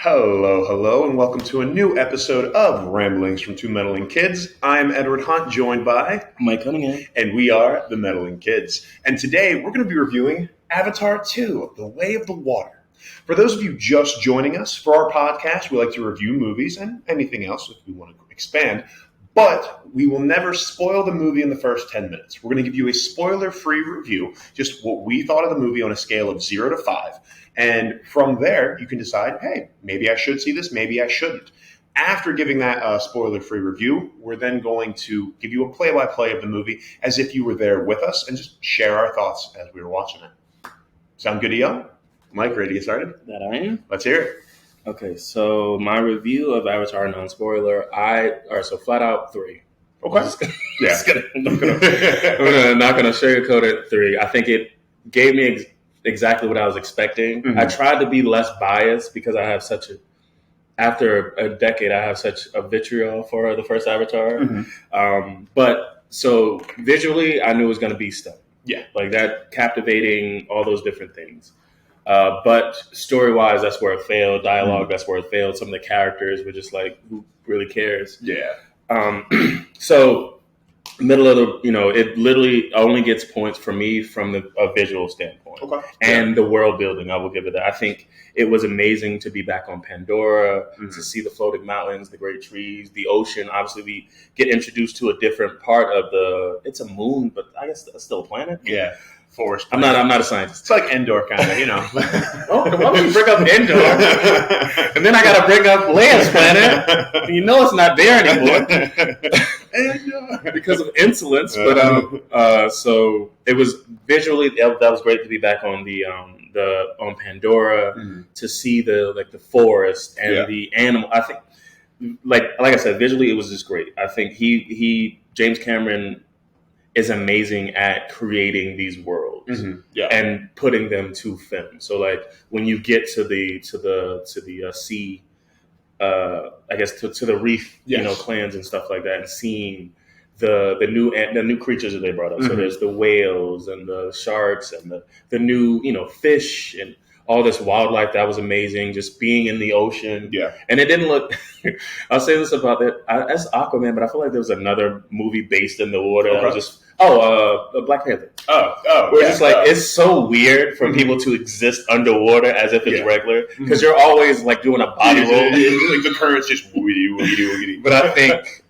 Hello, and welcome to a new episode of Ramblings from Two Meddling Kids. I'm Edward Hunt, joined by Mike Cunningham, and we are the Meddling Kids. And today we're going to be reviewing Avatar 2, The Way of the Water. For those of you just joining us, for our podcast, we like to review movies and anything else if we want to expand, but we will never spoil the movie in the first 10 minutes. We're going to give you a spoiler-free review, just what we thought of the movie on a scale of 0 to 5. And from there, you can decide, hey, maybe I should see this, maybe I shouldn't. After giving that spoiler-free review, we're then going to give you a play-by-play of the movie as if you were there with us and just share our thoughts as we were watching it. Sound good to you? Mike, ready to get started? That I am. Let's hear it. Okay, so my review of Avatar non-spoiler, so flat out 3. Okay. I'm not gonna sugarcoat it 3. I think it gave me exactly what I was expecting. Mm-hmm. I tried to be less biased because I have after a decade, I have such a vitriol for the first Avatar. Mm-hmm. But so visually, I knew it was going to be stunning. Yeah. Like that, captivating, all those different things. But story-wise, that's where it failed. Dialogue, that's where it failed. Some of the characters were just like, who really cares? Yeah. So middle of it literally only gets points for me from a visual standpoint. Okay. And the world building, I will give it that. I think it was amazing to be back on Pandora, to see the floating mountains, the great trees, the ocean. Obviously, we get introduced to a different part of it's a moon, but I guess that's still a planet. Yeah. Forest. I'm not a scientist. It's like Endor, kind of, Oh, why would you bring up Endor? And then I got to bring up Leia's planet. You know it's not there anymore because of insolence. But so it was visually that was great to be back on on Pandora, to see the forest and the animal. I think, like I said, visually it was just great. I think James Cameron is amazing at creating these worlds and putting them to film. So like when you get to the sea, I guess to the reef, clans and stuff like that, and seeing the new creatures that they brought up. So there's the whales and the sharks and the new fish and all this wildlife. That was amazing. Just being in the ocean. Yeah. And it didn't look, I'll say this about that. That's Aquaman, but I feel like there was another movie based in the water. Okay. That was just, Black Panther. We're just like, it's so weird for people to exist underwater as if it's regular. Because you're always like doing a body roll. Like the current's just woogity. But I think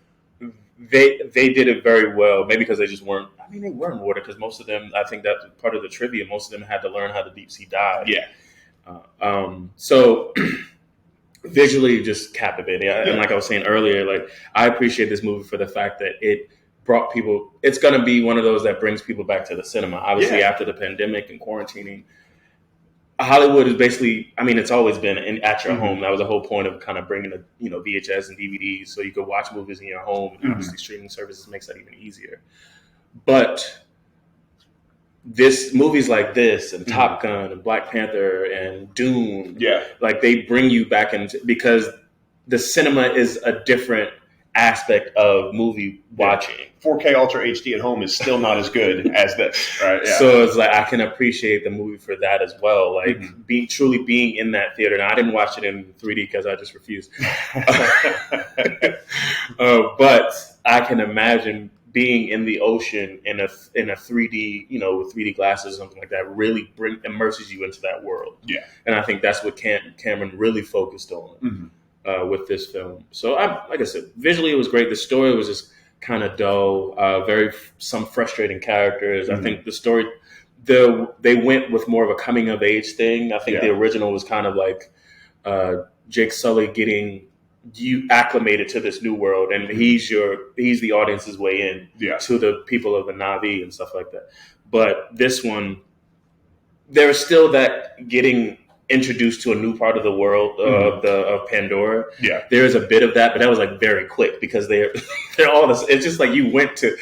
they did it very well. Maybe because they just weren't, they were in water because most of them, I think that's part of the trivia, most of them had to learn how to deep sea dive. Yeah. So visually just captivating. And like I was saying earlier, like I appreciate this movie for the fact that it brought people, it's going to be one of those that brings people back to the cinema. Obviously after the pandemic and quarantining, Hollywood is basically, it's always been at your home. That was the whole point of kind of bringing the, VHS and DVDs so you could watch movies in your home. And obviously streaming services makes that even easier. But movies like this and Top Gun and Black Panther and Dune, like they bring you back into, because the cinema is a different aspect of movie watching. 4K Ultra HD at home is still not as good as this, right? Yeah. So it's like I can appreciate the movie for that as well. Like truly being in that theater. Now I didn't watch it in 3D because I just refused. But I can imagine being in the ocean in a 3D, with 3D glasses or something like that, really immerses you into that world. Yeah. And I think that's what Cameron really focused on with this film. So like I said, visually it was great. The story was just kind of dull, some frustrating characters. I think the story, they went with more of a coming of age thing. I think the original was kind of like Jake Sully getting you acclimated to this new world, and he's the audience's way in to the people of the Na'vi and stuff like that. But this one, there's still that getting introduced to a new part of the world of Pandora. Yeah, there is a bit of that, but that was like very quick because they're all this. It's just like you went to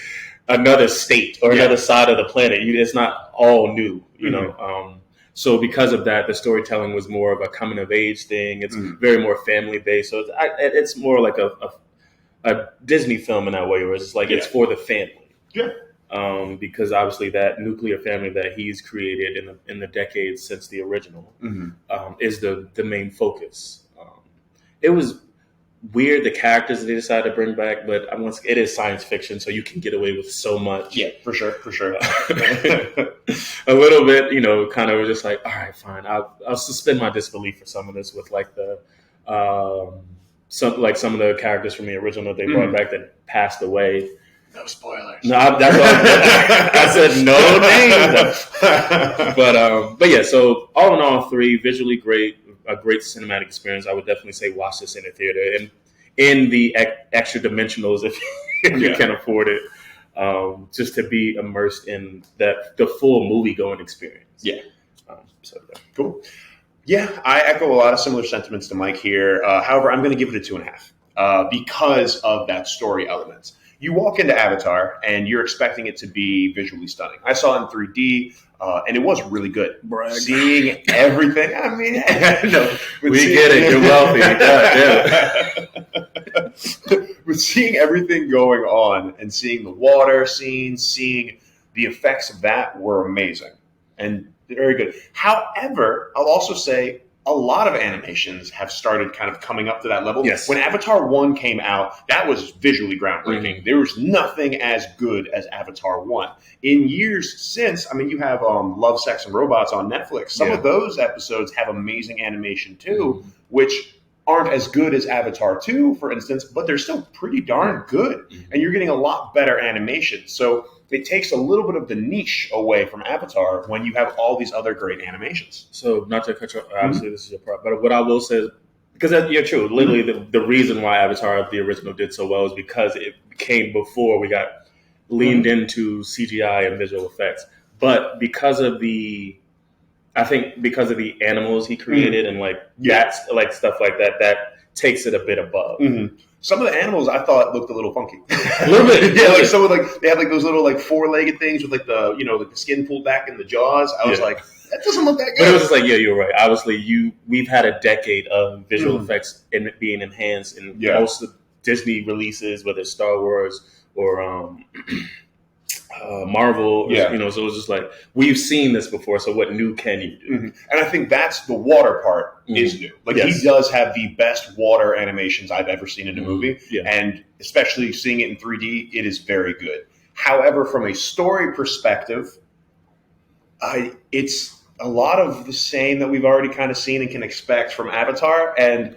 another state or another side of the planet. It's not all new, you know. So because of that, the storytelling was more of a coming of age thing. It's very more family based. So it's more like a Disney film in that way, where it's like it's for the family. Yeah. Because obviously that nuclear family that he's created in the decades since the original is the main focus. it was weird, the characters that they decided to bring back, but it is science fiction, so you can get away with so much. Yeah, for sure. A little bit, kind of just like, all right, fine, I'll suspend my disbelief for some of this with like the some of the characters from the original they brought back that passed away. No spoilers. No, that's what I said. No names. But yeah. So all in all, 3 visually great, a great cinematic experience. I would definitely say watch this in a theater and in the extra dimensionals if you can afford it. Just to be immersed in the full movie going experience. Yeah. Cool. Yeah, I echo a lot of similar sentiments to Mike here. However, I'm going to give it a 2.5 because of that story element. You walk into Avatar and you're expecting it to be visually stunning. I saw it in 3D and it was really good. Brag. Seeing everything. I mean, no, we get it. You're wealthy. With seeing everything going on and seeing the water scenes, seeing the effects of that were amazing and very good. However, I'll also say a lot of animations have started kind of coming up to that level. Yes. When Avatar 1 came out, that was visually groundbreaking. Mm-hmm. There was nothing as good as Avatar 1. In years since, I mean, you have Love, Sex, and Robots on Netflix. Some of those episodes have amazing animation too, which aren't as good as Avatar 2, for instance, but they're still pretty darn good. Mm-hmm. And you're getting a lot better animation. So it takes a little bit of the niche away from Avatar when you have all these other great animations. So not to cut you off, obviously this is your part, but what I will say is, because you're true, literally the reason why Avatar, the original, did so well is because it came before we got leaned into CGI and visual effects. But because of the animals he created and that's like stuff like that, that takes it a bit above. Mm-hmm. Some of the animals I thought looked a little funky. A little bit. Yeah, like some of they had like those little like 4-legged things with like the like the skin pulled back in the jaws. I was like, that doesn't look that good. But it was just like, yeah, you're right. Obviously, we've had a decade of visual effects being enhanced in most of Disney releases, whether it's Star Wars or Marvel, so it was just like, we've seen this before, so what new can you do? Mm-hmm. And I think that's the water part is new. Like he does have the best water animations I've ever seen in a movie, and especially seeing it in 3D, it is very good. However, from a story perspective, it's a lot of the same that we've already kind of seen and can expect from Avatar, and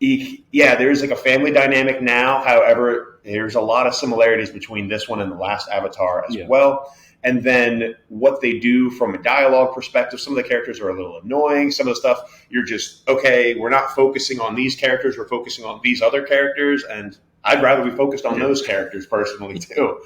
there's like a family dynamic now. However, there's a lot of similarities between this one and the last Avatar as well. And then what they do from a dialogue perspective, some of the characters are a little annoying. Some of the stuff, you're just, okay, we're not focusing on these characters. We're focusing on these other characters. And I'd rather be focused on those characters personally too.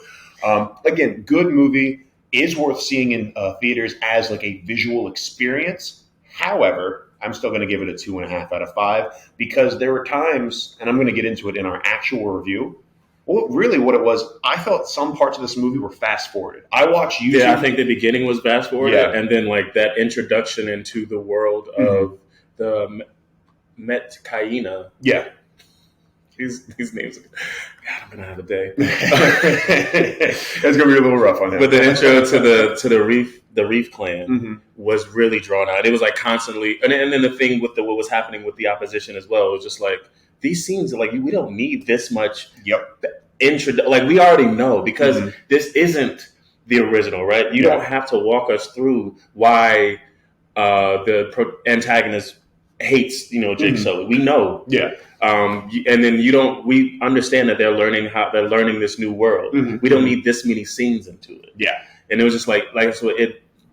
Again, good movie, is worth seeing in theaters as like a visual experience. However, I'm still going to give it a 2.5 out of 5 because there were times, and I'm going to get into it in our actual review. Well, really what it was, I felt some parts of this movie were fast-forwarded. I watched YouTube. Yeah, I think the beginning was fast-forwarded, and then like that introduction into the world of the Metkaina. Yeah. These names, God, I'm going to have a day. It's going to be a little rough on him. But the intro to the Reef Clan was really drawn out. It was like constantly, and then the thing with what was happening with the opposition as well, it was just like, these scenes are like, we don't need this much intro. Like, we already know because this isn't the original, right? You don't have to walk us through why the antagonist hates, Jake Sully. We know. Yeah. And then we understand that they're learning this new world. We don't need this many scenes into it. Yeah. And it was just like so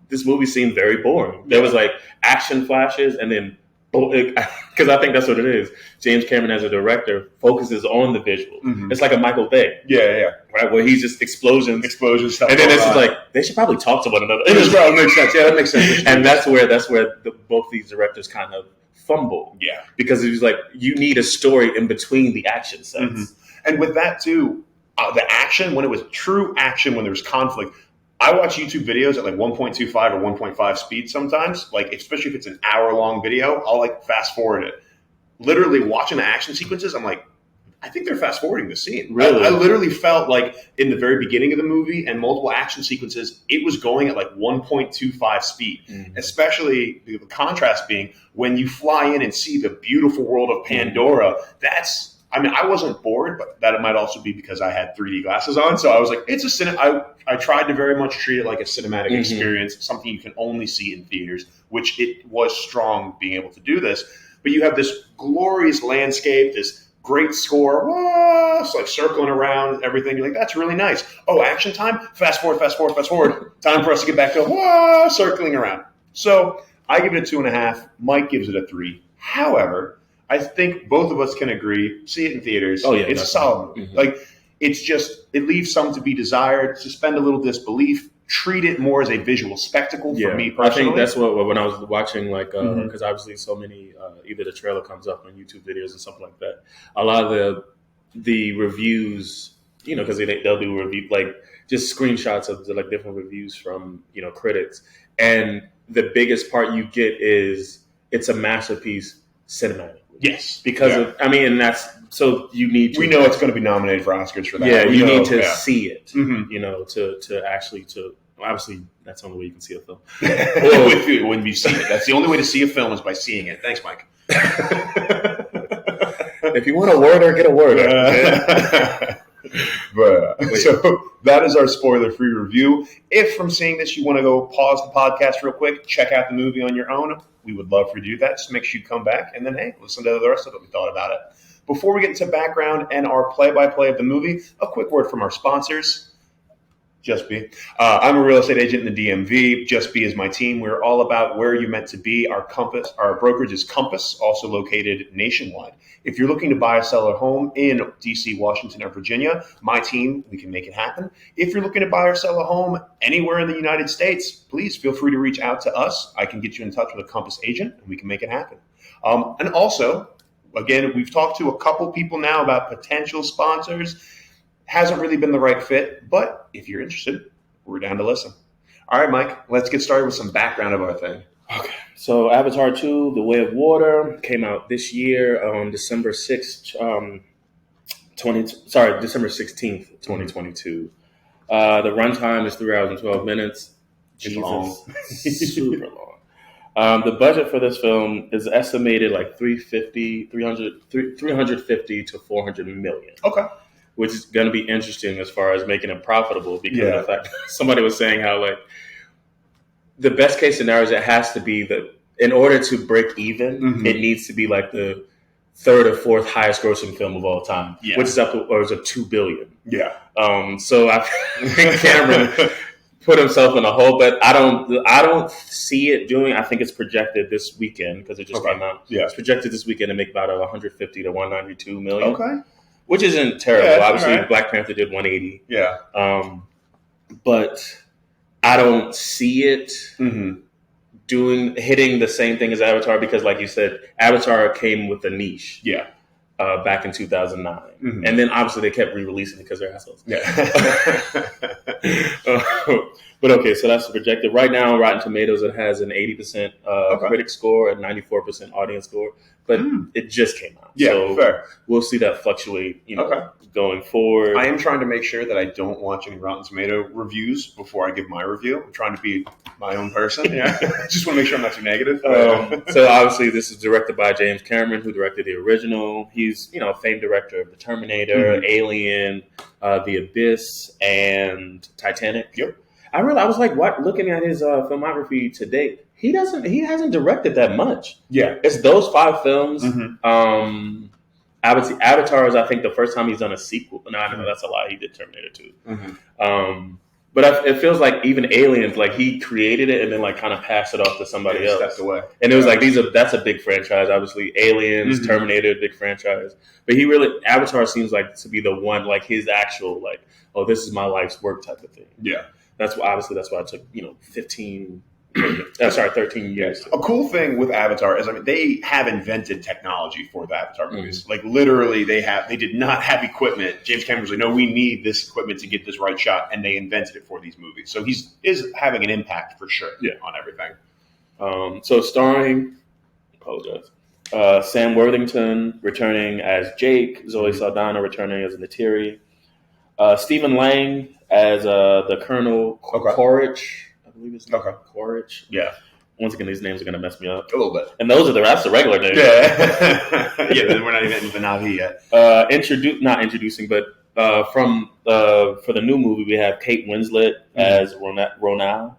this movie seemed very boring. There was like action flashes and then, because I think that's what it is. James Cameron, as a director, focuses on the visual. It's like a Michael Bay. Yeah. Right, where he's just explosions stuff. And then it's just like, they should probably talk to one another. It makes sense. Yeah, that makes sense. And that's where both these directors kind of fumble. Yeah. Because it was like, you need a story in between the action sets. And with that too, the action, when it was true action, when there was conflict, I watch YouTube videos at like 1.25 or 1.5 speed sometimes, like especially if it's an hour-long video, I'll like fast forward it. Literally watching the action sequences, I'm like, I think they're fast forwarding the scene. Really? I literally felt like in the very beginning of the movie and multiple action sequences, it was going at like 1.25 speed. Especially the contrast being when you fly in and see the beautiful world of Pandora. I wasn't bored, but that might also be because I had 3D glasses on. So I was like, I tried to very much treat it like a cinematic experience, something you can only see in theaters, which it was strong being able to do this. But you have this glorious landscape, this great score, it's like circling around everything. You're like, that's really nice. Oh, action time? Fast forward. Time for us to get back to circling around. So I give it a 2.5. Mike gives it a 3. However, I think both of us can agree, see it in theaters. Oh, yeah, it's a solid movie. Like, it's just, it leaves some to be desired. Suspend a little disbelief. Treat it more as a visual spectacle for me personally. I think that's what when I was watching, like, because obviously so many, either the trailer comes up on YouTube videos and something like that. A lot of the reviews, because they'll do review, like just screenshots of like different reviews from, critics. And the biggest part you get is it's a masterpiece cinematically. Yes. Because and that's, so you need to. We know it's going to be nominated for Oscars for that. Yeah, you need to see it, to actually, obviously, that's the only way you can see a film. When you see it. That's the only way to see a film is by seeing it. Thanks, Mike. If you want a word, get a word. So that is our spoiler-free review. If from seeing this you want to go pause the podcast real quick, check out the movie on your own, we would love for you to do that. Just make sure you come back and then, listen to the rest of what we thought about it. Before we get into background and our play-by-play of the movie, a quick word from our sponsors. Just Be. I'm a real estate agent in the DMV. Just Be is my team. We're all about where you're meant to be. Our brokerage is Compass, also located nationwide. If you're looking to buy or sell a home in DC, Washington, or Virginia, my team, we can make it happen. If you're looking to buy or sell a home anywhere in the United States, please feel free to reach out to us. I can get you in touch with a Compass agent, and we can make it happen. And also, again, we've talked to a couple people now about potential sponsors. Hasn't really been the right fit, but if you're interested, we're down to listen. All right, Mike, let's get started with some background of our thing. Okay. So Avatar 2, The Way of Water, came out this year on December 16th, 2022. The runtime is 3 hours and 12 minutes. It's long. Super long. The budget for this film is estimated like 350 to 400 million. Okay. Which is going to be interesting as far as making it profitable, because of the fact somebody was saying how, like, the best case scenario is it has to be that in order to break even, it needs to be like the third or fourth highest grossing film of all time, which is upwards of $2 billion. Yeah. So I think Cameron put himself in a hole, but I don't see it doing. I think it's projected this weekend because it just came out. Yeah. It's projected this weekend to make about 150 to 192 million. Okay. Which isn't terrible. Yeah, obviously, right. Black Panther did 180. Yeah. But I don't see it hitting the same thing as Avatar because, like you said, Avatar came with a niche. Yeah. Back in 2009. And then obviously they kept re-releasing it because they're assholes. Yeah. But okay, so that's the projected. Right now on Rotten Tomatoes, it has an 80% critic score and 94% audience score. But it just came out. Yeah, so fair. We'll see that fluctuate, going forward. I am trying to make sure that I don't watch any Rotten Tomato reviews before I give my review. I'm trying to be my own person. Yeah. Just want to make sure I'm not too negative. So obviously this is directed by James Cameron, who directed the original. He's, a famed director of The Terminator, Alien, The Abyss, and Titanic. Yep. I was like, looking at his filmography to date, he hasn't directed that much. Yeah. It's those 5 films. Avatar is, I think, the first time he's done a sequel. No, I know that's a lie. He did Terminator 2. But it feels like even Aliens, like he created it and then like kind of passed it off to somebody else. Stepped away. And it was like that's a big franchise. Obviously, Aliens, Terminator, big franchise. But Avatar seems like to be the one, like his actual, like, oh, this is my life's work type of thing. Yeah. That's why it took 13 years. A cool thing with Avatar is, they have invented technology for the Avatar movies. Like literally, they did not have equipment. James Cameron was like, no, we need this equipment to get this right shot, and they invented it for these movies. So he is having an impact for sure on everything. So starring, apologize. Sam Worthington returning as Jake. Zoe Saldana returning as Neytiri. Stephen Lang as the Colonel Quaritch. I believe his name. Quaritch. Yeah. Once again, these names are going to mess me up a little bit. And that's the regular names. Yeah. Yeah, we're not even into the Navi yet. Not introducing, but for the new movie, we have Kate Winslet as Ronal,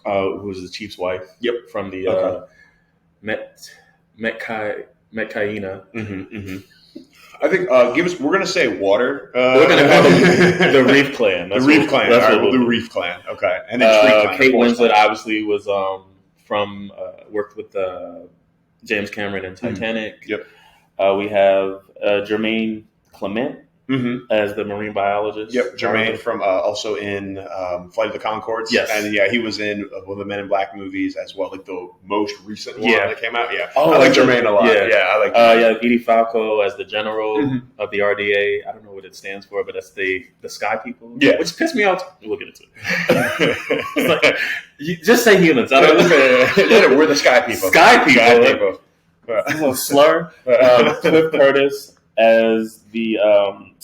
who's the chief's wife. Yep. From the Metcaina. I think we're going to say water. We're going to call them the Reef Clan. The Reef Clan. All right, we'll do Reef Clan. Okay. And then Kate Winslet obviously was worked with James Cameron in Titanic. Yep. We have Jermaine Clement as the marine biologist. Yep, Jermaine from also in Flight of the Conchords. Yes. And he was in one of the Men in Black movies as well, like the most recent one that came out. Yeah. Oh, I like Jermaine a lot. Yeah, I like Edie Falco as the general of the RDA. I don't know what it stands for, but that's the Sky People. Yeah. Which pissed me off. We'll get into it. It's like, just say humans. I don't know. We're the Sky People. Sky People. Sky People. A little slur. Cliff Curtis as the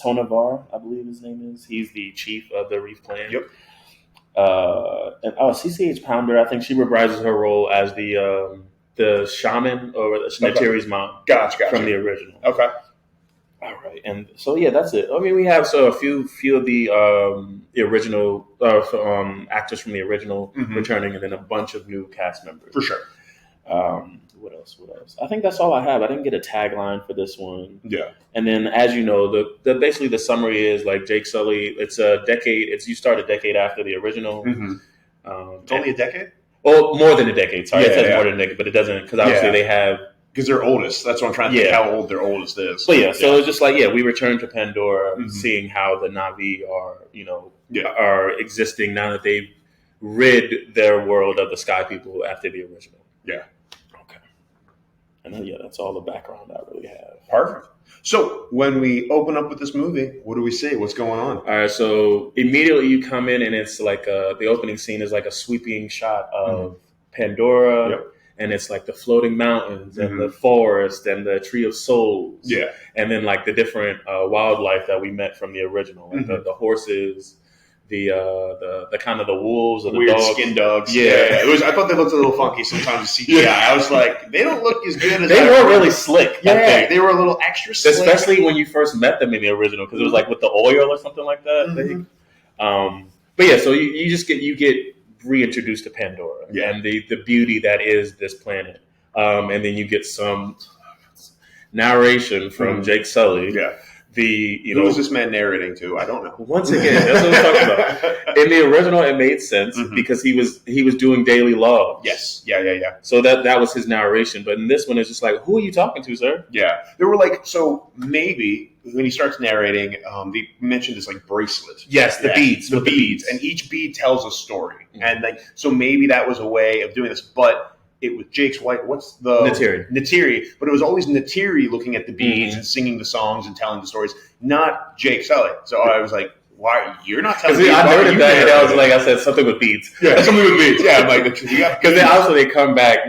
Tonavar, I believe his name is. He's the chief of the Reef Clan. Yep. And CCH Pounder, I think she reprises her role as the shaman or Neytiri's mom. Gotcha. From the original. Okay. All right, and so that's it. I mean, we have a few of the original actors from the original returning, and then a bunch of new cast members. For sure. What else? I think that's all I have. I didn't get a tagline for this one. Yeah. And then, as you know, basically the summary is like Jake Sully. It's a decade. You start a decade after the original. It's only a decade. Oh, more than a decade. Sorry, it says more than a decade, but it doesn't because obviously they have. Because they're oldest. That's what I'm trying to think how old their oldest is. But so it's just like we return to Pandora, seeing how the Navi are existing now that they've rid their world of the Sky People after the original. Yeah. And then, that's all the background I really have. Perfect. So when we open up with this movie, what do we see? What's going on? All right. So immediately you come in and it's like the opening scene is like a sweeping shot of Pandora. Yep. And it's like the floating mountains and the forest and the tree of souls. Yeah. And then like the different wildlife that we met from the original, like the horses, the kind of the wolves or the weird dogs. Skin dogs. Yeah. I thought they looked a little funky sometimes with CGI. I was like, they don't look as good as they were really slick. Yeah, they were a little extra slick. Especially when you first met them in the original, because it was like with the oil or something like that. But so you get reintroduced to Pandora and the beauty that is this planet. And then you get some narration from Jake Sully. Yeah. Who was this man narrating to? I don't know. Once again, that's what I'm talking about. In the original, it made sense because he was doing daily logs. Yes. Yeah. So that was his narration. But in this one, it's just like, who are you talking to, sir? Yeah. There were maybe when he starts narrating, they mentioned this bracelet. Yes, the beads. The beads. And each bead tells a story. And so maybe that was a way of doing this. But it was Jake's wife. What's the Neytiri? But it was always Neytiri looking at the beads and singing the songs and telling the stories, not Jake Sully. So I was like, "Why you're not telling me?" I noted that, and I was like, I said something with beads. Yeah, something with beads. Yeah, I'm like, because then also they come back,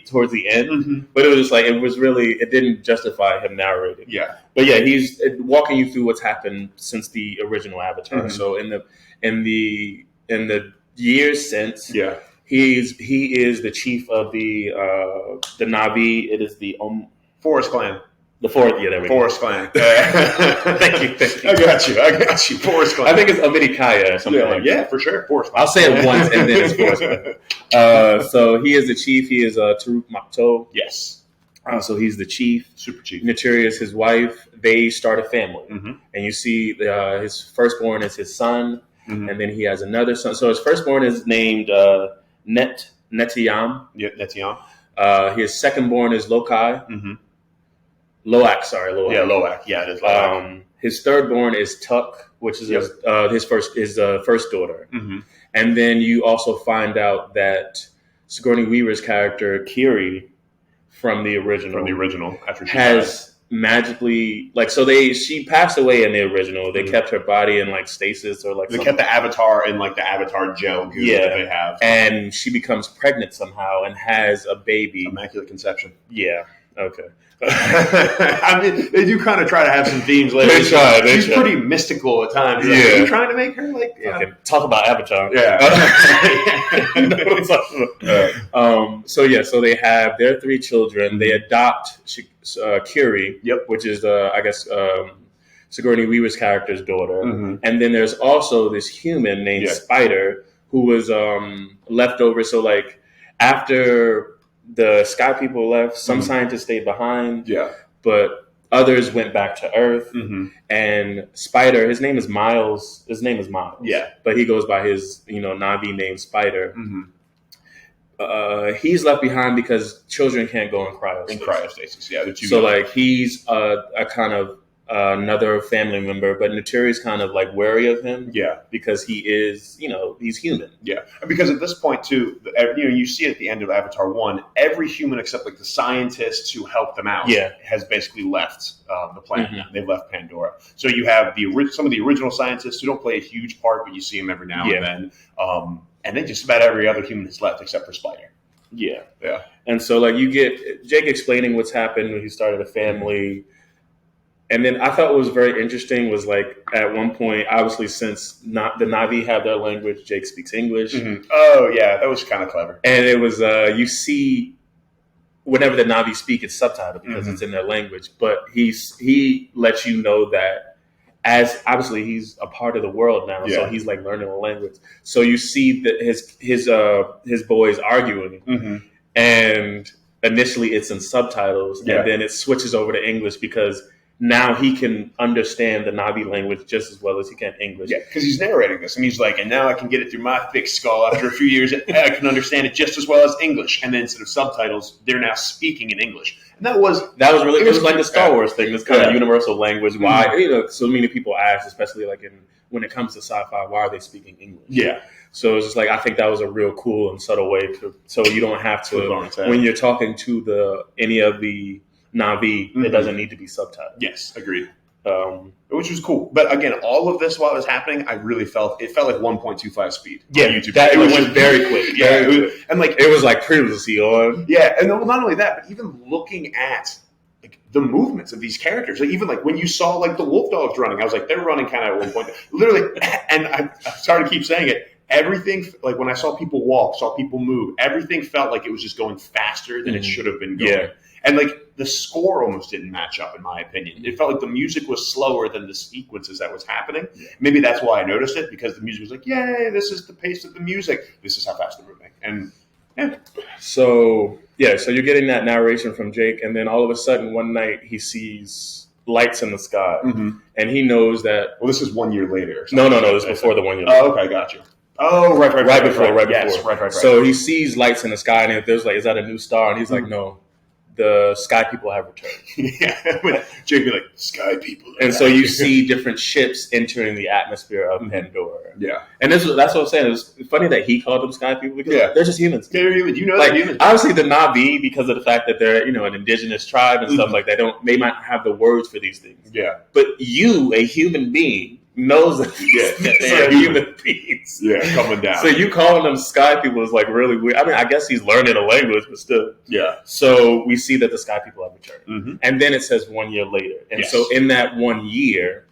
towards the end. But it was just like it didn't justify him narrating. Yeah, but he's walking you through what's happened since the original Avatar. So in the years since, He is the chief of the Navi. It is the Forest Clan. The Forest, there we go. Forest Clan. Thank you. I got you. Forest Clan. I think it's Amitikaya or something like that. Yeah, for sure. Forest Clan. I'll say it once and then it's Forest Clan. So he is the chief. He is Taruk Makto. Yes. So he's the chief. Super chief. Neytiri is his wife. They start a family. And you see his firstborn is his son. And then he has another son. So his firstborn is named Netiyam. Yeah, Netiyam. His secondborn is Lokai. Loak. Yeah, Loak. Yeah, it is Loak. His thirdborn is Tuck, which is his first daughter. And then you also find out that Sigourney Weaver's character Kiri from the original after magically she passed away in the original. They kept her body in like stasis or like they kept the Avatar in like the Avatar gel goo that they have, and she becomes pregnant somehow and has a baby. Immaculate conception. Yeah. Okay. I mean, they do kind of try to have some themes later. They try. She's pretty mystical at times. Like, are you trying to make her like? Yeah. Okay, talk about Avatar. Yeah. So they have their 3 children. They adopt Curie, which is Sigourney Weaver's character's daughter, and then there's also this human named Spider who was left over. So like after the Sky People left, some scientists stayed behind, but others went back to Earth. And Spider, his name is Miles. But he goes by his Na'vi name Spider. He's left behind because children can't go in cryostasis. So like he's a kind of another family member, but Naturi's kind of like wary of him, because he is, he's human, and because at this point too, you see at the end of Avatar 1, every human except like the scientists who helped them out, has basically left the planet. They've left Pandora. So you have some of the original scientists who don't play a huge part, but you see them every now and then, and then just about every other human has left except for Spider. And so like you get Jake explaining what's happened when he started a family. And then I thought what was very interesting was like at one point, obviously since the Na'vi have their language, Jake speaks English. Oh yeah, that was kind of clever. And it was you see whenever the Na'vi speak, it's subtitled because it's in their language. But he lets you know that as obviously he's a part of the world now, so he's like learning the language. So you see that his boys arguing, and initially it's in subtitles, and then it switches over to English because now he can understand the Na'vi language just as well as he can English. Yeah, because he's narrating this, and he's like, and now I can get it through my thick skull. After a few years, I can understand it just as well as English. And then instead of subtitles, they're now speaking in English. And that was really, it was like the Star Wars thing, this kind of universal language. Why, so many people ask, especially like when it comes to sci-fi, why are they speaking English? Yeah. So it's just like, I think that was a real cool and subtle way so you don't have to, when you're talking to any of the Na'vi, it doesn't need to be subtitled. Yes, agreed. Which was cool. But again, all of this while it was happening, I really felt like 1.25 speed. Yeah, YouTube. It went very quick. And like it was like previously on. Yeah, and not only that, but even looking at like the movements of these characters, like even like when you saw like the wolf dogs running, I was like, they're running kind of at one point, literally. And I'm sorry to keep saying it. Everything, like when I saw people walk, saw people move, everything felt like it was just going faster than it should have been going. Yeah. And like the score almost didn't match up, in my opinion. It felt like the music was slower than the sequences that was happening. Yeah. Maybe that's why I noticed it, because the music was like, yay, this is the pace of the music. This is how fast they're moving. And So you're getting that narration from Jake, and then all of a sudden one night he sees lights in the sky, and he knows that. Well, this is 1 year later. No, this is before the 1 year. Oh, okay, got you. Oh, right before. Yes, right. So he sees lights in the sky, and there's like, is that a new star? And he's like, no, the Sky People have returned. Jake be like, Sky People. And so you see different ships entering the atmosphere of Pandora. Yeah. And that's what I'm saying. It's funny that he called them Sky People because they're just humans. They're humans. You know, like, they're humans. Obviously, the Na'vi, because of the fact that they're an indigenous tribe and stuff like that, they might not have the words for these things. Yeah. But you, a human being, knows that they're human beings. Yeah, coming down. So you calling them Sky People is like really weird. I mean, I guess he's learning a language, but still. Yeah. So we see that the Sky People have returned. And then it says 1 year later. And so in that 1 year,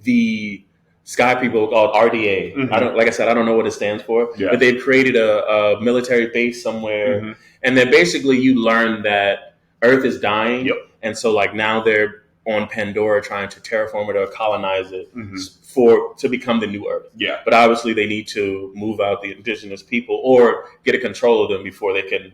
the Sky People called RDA. I don't know what it stands for, but they've created a military base somewhere. And then basically you learn that Earth is dying. Yep. And so like now they're on Pandora trying to terraform it or colonize it to become the new Earth. Yeah. But obviously they need to move out the indigenous people or get a control of them before they can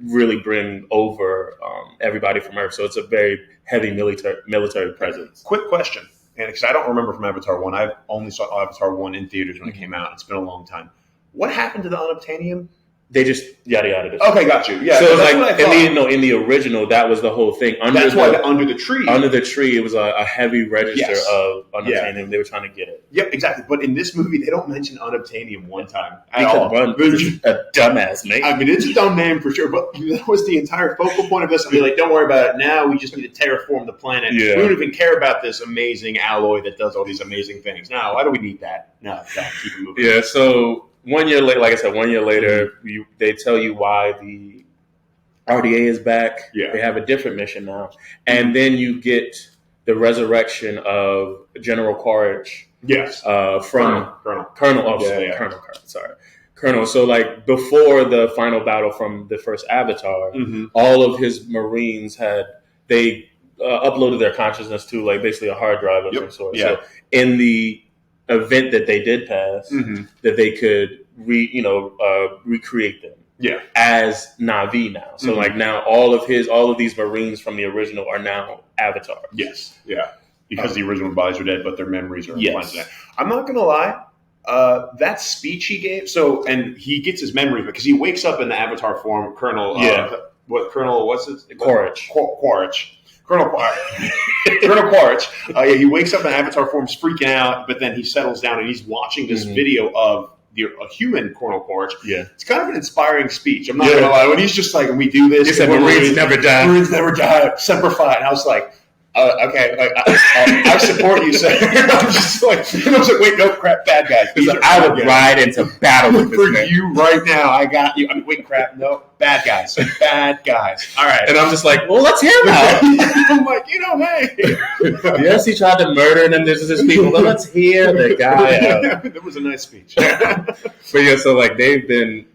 really bring over everybody from Earth. So it's a very heavy military presence. Quick question, and because I don't remember from Avatar 1, I only saw Avatar 1 in theaters when it came out. It's been a long time. What happened to the unobtainium? They just yada yada. Okay, got you. Yeah. So it was like in the original, that was the whole thing. Under the tree. Under the tree, it was a heavy register of unobtainium. They were trying to get it. Yep, exactly. But in this movie, they don't mention unobtainium one time at because all. It's a dumbass name. I mean, it's a dumb name for sure. But that was the entire focal point of this. I mean, like, don't worry about it now. We just need to terraform the planet. Yeah. We don't even care about this amazing alloy that does all these amazing things. No, why do we need that? No, keep it moving. Yeah. So 1 year later, like I said, 1 year later, they tell you why the RDA is back. Yeah. They have a different mission now. And then you get the resurrection of General Quaritch. Yes. From Colonel. Colonel. So, like, before the final battle from the first Avatar, all of his Marines they uploaded their consciousness to, like, basically a hard drive of some sort. Yeah. So, in the event that they did pass, that they could recreate them as Na'vi now. So like now all of these Marines from the original are now Avatar. Yes. Yeah. Because the original bodies are dead, but their memories are implanted. I'm not gonna lie. That speech he gave, and he gets his memories because he wakes up in the Avatar form, Colonel what's his Quaritch. Colonel Quaritch. He wakes up in Avatar form, freaking out, but then he settles down and he's watching this video of a human Colonel Quaritch. Yeah, it's kind of an inspiring speech. I'm not gonna lie. When he's just like, "We do this," he said, "Marines never die. Marines never die. Semper Fi." And I was like, okay, like, I support you, sir. I'm just like, wait, no crap, bad guys. I would ride into battle with for you right now. I got you. Wait, crap, no, bad guys, bad guys. All right, and I'm just like, well, let's hear him out. I'm like, hey. Yes, he tried to murder and then there's this people, but let's hear the guy out. That was a nice speech. But yeah, so like they've been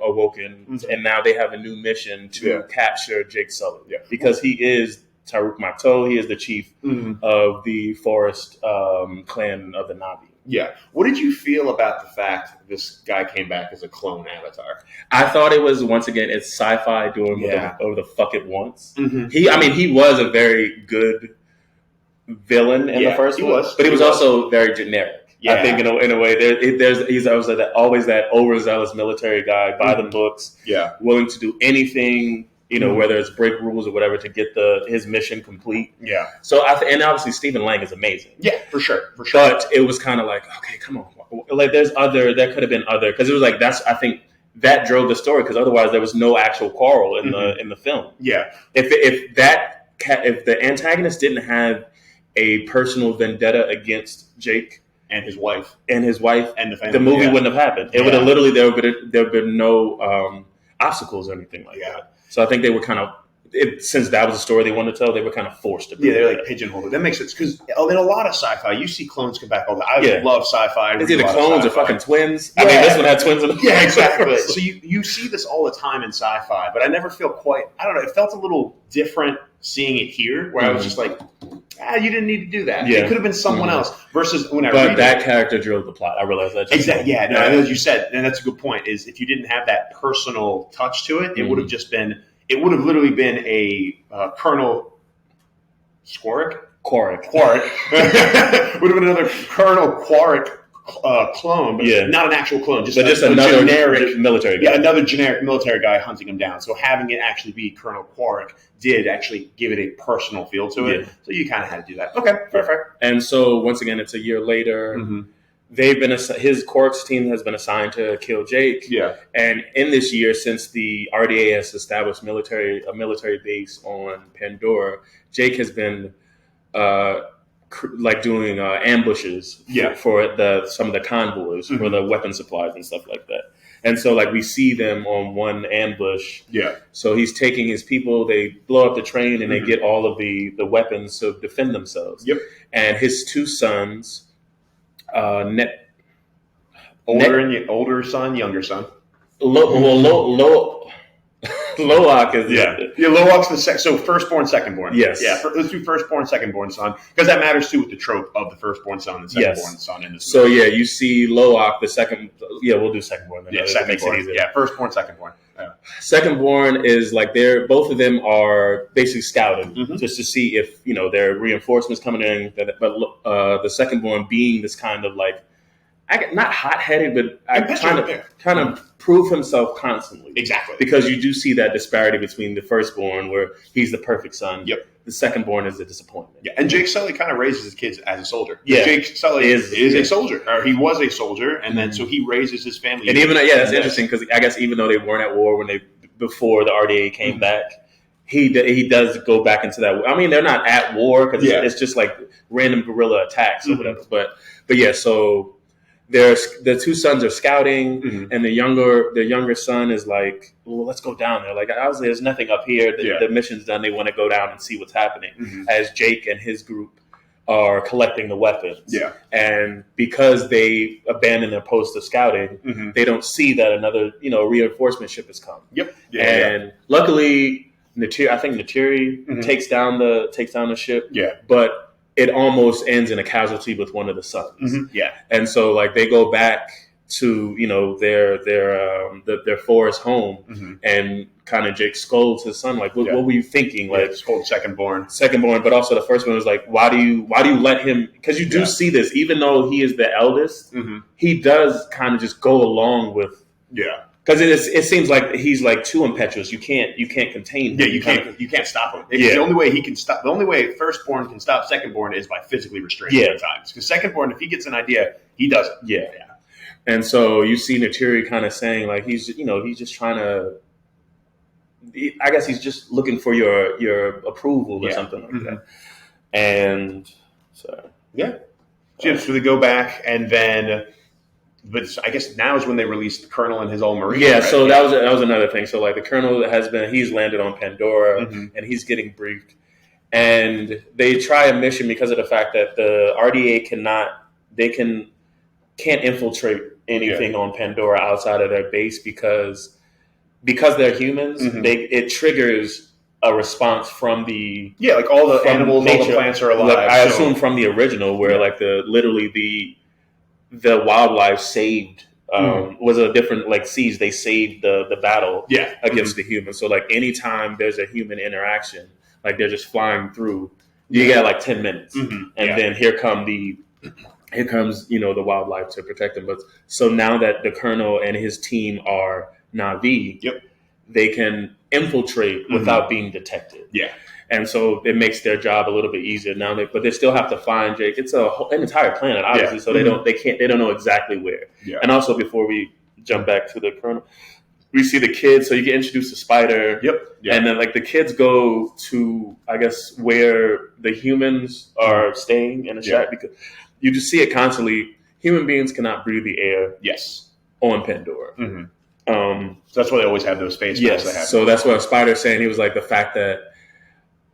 awoken, and now they have a new mission to capture Jake Sully because he is Taruk Makto. He is the chief of the forest clan of the Na'vi. Yeah. What did you feel about the fact this guy came back as a clone Avatar? I thought it was, once again, it's sci-fi doing what the fuck it wants. He was a very good villain in the first one, but he was also very generic. Yeah. I think in a way, he's always that overzealous military guy, by the books, willing to do anything. Whether it's break rules or whatever to get his mission complete. Yeah. So and obviously Stephen Lang is amazing. Yeah, for sure. But it was kind of like, okay, come on. Like there could have been other, because it was like I think that drove the story, because otherwise there was no actual quarrel in the film. Yeah. If the antagonist didn't have a personal vendetta against Jake and his wife and the family, the movie wouldn't have happened. It would have literally there would have been no obstacles or anything like that. So I think they were kind of, since that was a story they wanted to tell, they were kind of forced to. Yeah, they're like pigeonholed. That makes sense, because in a lot of sci-fi, you see clones come back all the time. I love sci-fi. It's either clones or fucking twins. I mean, this one had twins in it. Yeah, exactly. So you see this all the time in sci-fi, but I never feel quite, I don't know, it felt a little different seeing it here, where I was just like, you didn't need to do that. Yeah. It could have been someone else, versus when I read But that character drove the plot. I realized that. Exactly. Yeah, no, as you said, and that's a good point, is if you didn't have that personal touch to it, it would have just been, it would have literally been a Colonel Quaritch. Would have been another Colonel Quaritch clone, but not an actual clone, just another generic military guy. Yeah, another generic military guy hunting him down. So having it actually be Colonel Quaritch did actually give it a personal feel to it. So you kind of had to do that. Okay, fair. And so once again, it's a year later. His Quaritch team has been assigned to kill Jake. Yeah. And in this year, since the RDA has established a military base on Pandora, Jake has been doing ambushes for some of the convoys for the weapon supplies and stuff like that. And so we see them on one ambush. Yeah. So he's taking his people, they blow up the train, and they get all of the weapons to defend themselves. Yep. And his two sons, older son, younger son. Loak is Loak's the so firstborn, secondborn. Yes, let's do firstborn, secondborn son, because that matters too with the trope of the firstborn son and secondborn son in this movie. So you see Loak, the second. Yeah, we'll do secondborn. Then. Yeah, secondborn. Makes it easier. Yeah, firstborn, secondborn. Yeah. Secondborn is both of them are basically scouting just to see if there are reinforcements coming in. But the secondborn being this kind of not hot-headed, but kind of prove himself constantly. Exactly. Because you do see that disparity between the firstborn, where he's the perfect son. Yep. The secondborn is a disappointment. Yeah, and Jake Sully kind of raises his kids as a soldier. Yeah. Jake Sully is a soldier, or he was a soldier, and then so he raises his family. And even that's interesting because I guess even though they weren't at war before the RDA came back, he does go back into that. I mean, they're not at war because it's just like random guerrilla attacks or whatever. But yeah, so. The two sons are scouting, and the younger son is like, well, let's go down there. Like, obviously, there's nothing up here. The mission's done. They want to go down and see what's happening. As Jake and his group are collecting the weapons. Yeah. And because they abandon their post of scouting, they don't see that another, reinforcement ship has come. Yep. Yeah, and luckily, I think Natiri takes down the ship. Yeah. But it almost ends in a casualty with one of the sons. Yeah. And so like they go back to, their forest home and kind of Jake scolds his son, like, what were you thinking? Like scold secondborn, but also the first one was like, why do you let him, because you do see this, even though he is the eldest, he does kind of just go along with because it seems like he's like too impetuous. You can't contain him. Yeah, you can't stop him. The only way he can stop. The only way firstborn can stop secondborn is by physically restraining him at times. Because secondborn, if he gets an idea, he does it. Yeah. And so you see Natiri kind of saying like he's just trying to. I guess he's just looking for your approval or something like that. And so so they go back and then. But I guess now is when they released the Colonel and his old Marine. Yeah, right? So that was another thing. So like the Colonel he's landed on Pandora and he's getting briefed, and they try a mission because of the fact that the RDA can't infiltrate anything on Pandora outside of their base because they're humans. It triggers a response from the like all the animals, all the plants are alive. Like, I assume from the original where like the wildlife saved was a different siege. They saved the battle against the humans. So like anytime there's a human interaction, like they're just flying through, you get like 10 minutes, and then here comes the wildlife to protect them. But so now that the Colonel and his team are Na'vi, they can infiltrate without being detected. Yeah. And so it makes their job a little bit easier now. But they still have to find Jake. It's an entire planet, obviously. So they don't know exactly where. Yeah. And also before we jump back to the Colonel, we see the kids. So you get introduced to Spider. Yep. And then like the kids go to, I guess, where the humans are staying in a shack, because you just see it constantly. Human beings cannot breathe the air. Yes. On Pandora. So that's why they always have those face masks. Yes. So that's what Spider's saying. He was like, the fact that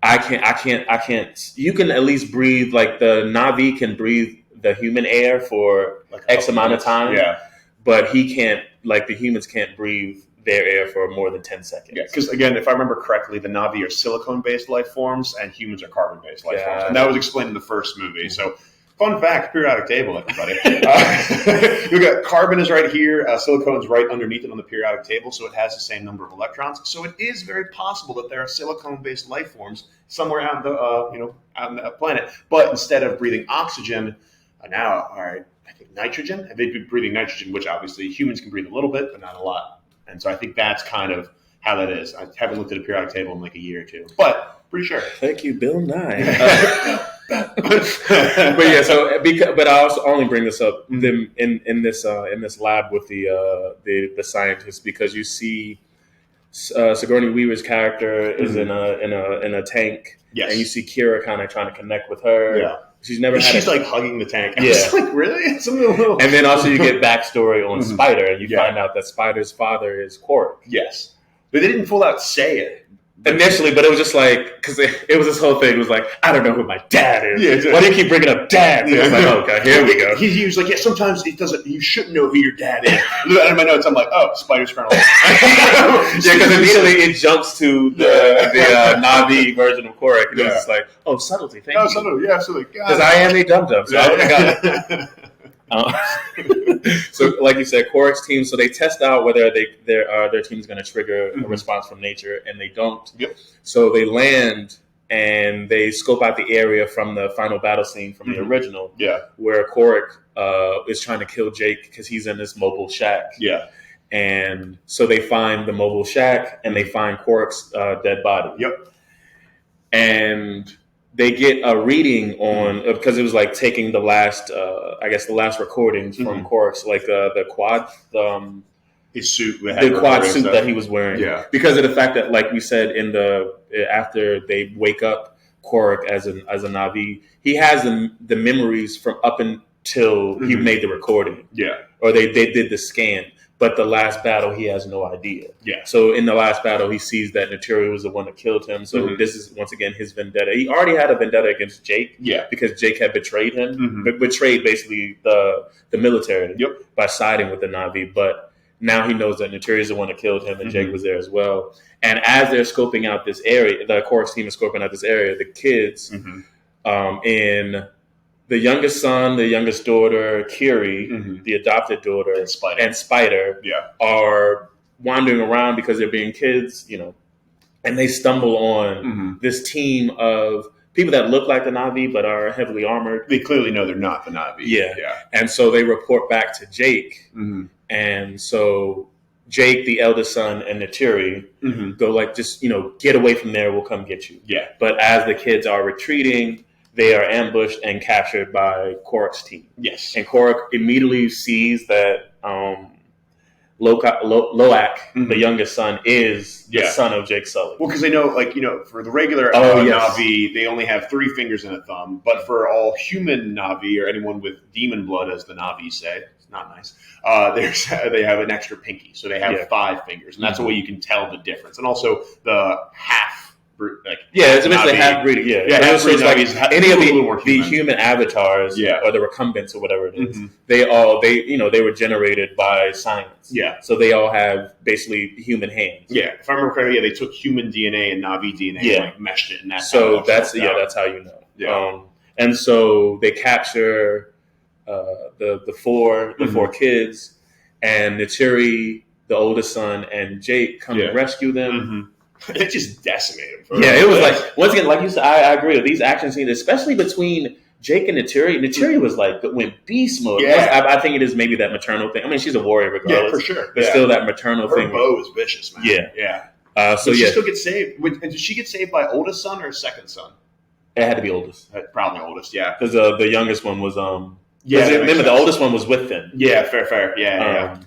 I can't. You can at least breathe, like the Na'vi can breathe the human air for like X amount of time. Yeah. But he can't, like the humans can't breathe their air for more than 10 seconds. Yeah, because again, if I remember correctly, the Na'vi are silicone-based life forms and humans are carbon-based life forms. And that was explained in the first movie. So fun fact, periodic table, everybody. You got carbon is right here, silicone's right underneath it on the periodic table, so it has the same number of electrons. So it is very possible that there are silicone-based life forms somewhere out on the planet. But instead of breathing oxygen, now I think nitrogen. They've been breathing nitrogen, which obviously humans can breathe a little bit, but not a lot. And so I think that's kind of how that is. I haven't looked at a periodic table in like a year or two, but pretty sure. Thank you, Bill Nye. But yeah, but I also only bring this up in this lab with the scientists, because you see Sigourney Weaver's character is in a tank, and you see Kira kind of trying to connect with her. Yeah. She's like hugging the tank. I was like, really? And then also you get backstory on Spider, and you find out that Spider's father is Quark. Yes, but they didn't full out say it initially, but it was just like, because it was this whole thing. It was like, I don't know who my dad is. Yeah, exactly. Why do you keep bringing up dad? Yeah. It's like, okay, here we go. He was like, sometimes it doesn't. You shouldn't know who your dad is. In my notes, I'm like, Spider's Colonel. Because immediately it jumps to the Na'vi version of Quark. And it's like, subtlety. Thank you. Subtlety. Yeah, absolutely. Because I am a dum-dum, so I would have got it. So, like you said, Quark's team. So they test out whether their team is going to trigger a response from nature, and they don't. Yep. So they land and they scope out the area from the final battle scene from the original. Yeah. Where Quark is trying to kill Jake because he's in this mobile shack. Yeah. And so they find the mobile shack and they find Quark's dead body. Yep. And they get a reading on, because it was like taking the last, the last recordings from Quark's, like the quad, his suit, the quad suit that he was wearing. Yeah. Because of the fact that, like we said, after they wake up Quark as a Na'vi, he has the memories from up until he made the recording. Yeah. Or they did the scan. But the last battle, he has no idea. Yeah. So in the last battle, he sees that Naturi was the one that killed him. So this is, once again, his vendetta. He already had a vendetta against Jake. Yeah. Because Jake had betrayed him. Betrayed, basically, the military. Yep. By siding with the Na'vi. But now he knows that Naturi is the one that killed him, and Jake was there as well. And as they're scoping out this area, the Quark's team is scoping out this area, the kids in... The youngest son, the youngest daughter, Kiri, the adopted daughter, and Spider are wandering around because they're being kids, and they stumble on this team of people that look like the Na'vi but are heavily armored. They clearly know they're not the Na'vi. Yeah. And so they report back to Jake. And so Jake, the eldest son, and Naturi go like, just, get away from there. We'll come get you. Yeah. But as the kids are retreating, they are ambushed and captured by Quark's team. Yes. And Quark immediately sees that Loak, the youngest son, is the son of Jake Sully. Well, because they know, for the regular Na'vi, they only have 3 fingers and a thumb. But for all human Na'vi, or anyone with demon blood, as the Na'vi say, it's not nice, they have an extra pinky. So they have 5 fingers. And that's the way you can tell the difference. And also the half. It's basically half-breed. Half-breed any of the human avatars or the recumbents or whatever it is, they were generated by science. Yeah. So they all have basically human hands. Yeah. If I remember correctly, they took human DNA and Na'vi DNA and meshed it, and that's that's how you know. Yeah. And so they capture the four kids, and Naturi, the oldest son, and Jake come to rescue them. It just decimated him. It was like, once again, like you said, I agree with these action scenes, especially between Jake and Naturi. Naturi was went beast mode. Yeah. I think it is maybe that maternal thing. I mean, she's a warrior regardless. Yeah, for sure. But still that maternal thing. Her bow is vicious, man. Yeah. Yeah. Did she still get saved? Did she get saved by oldest son or second son? It had to be oldest. Probably oldest, yeah. Because the youngest one was... remember, the oldest one was with them. Yeah, fair. Yeah.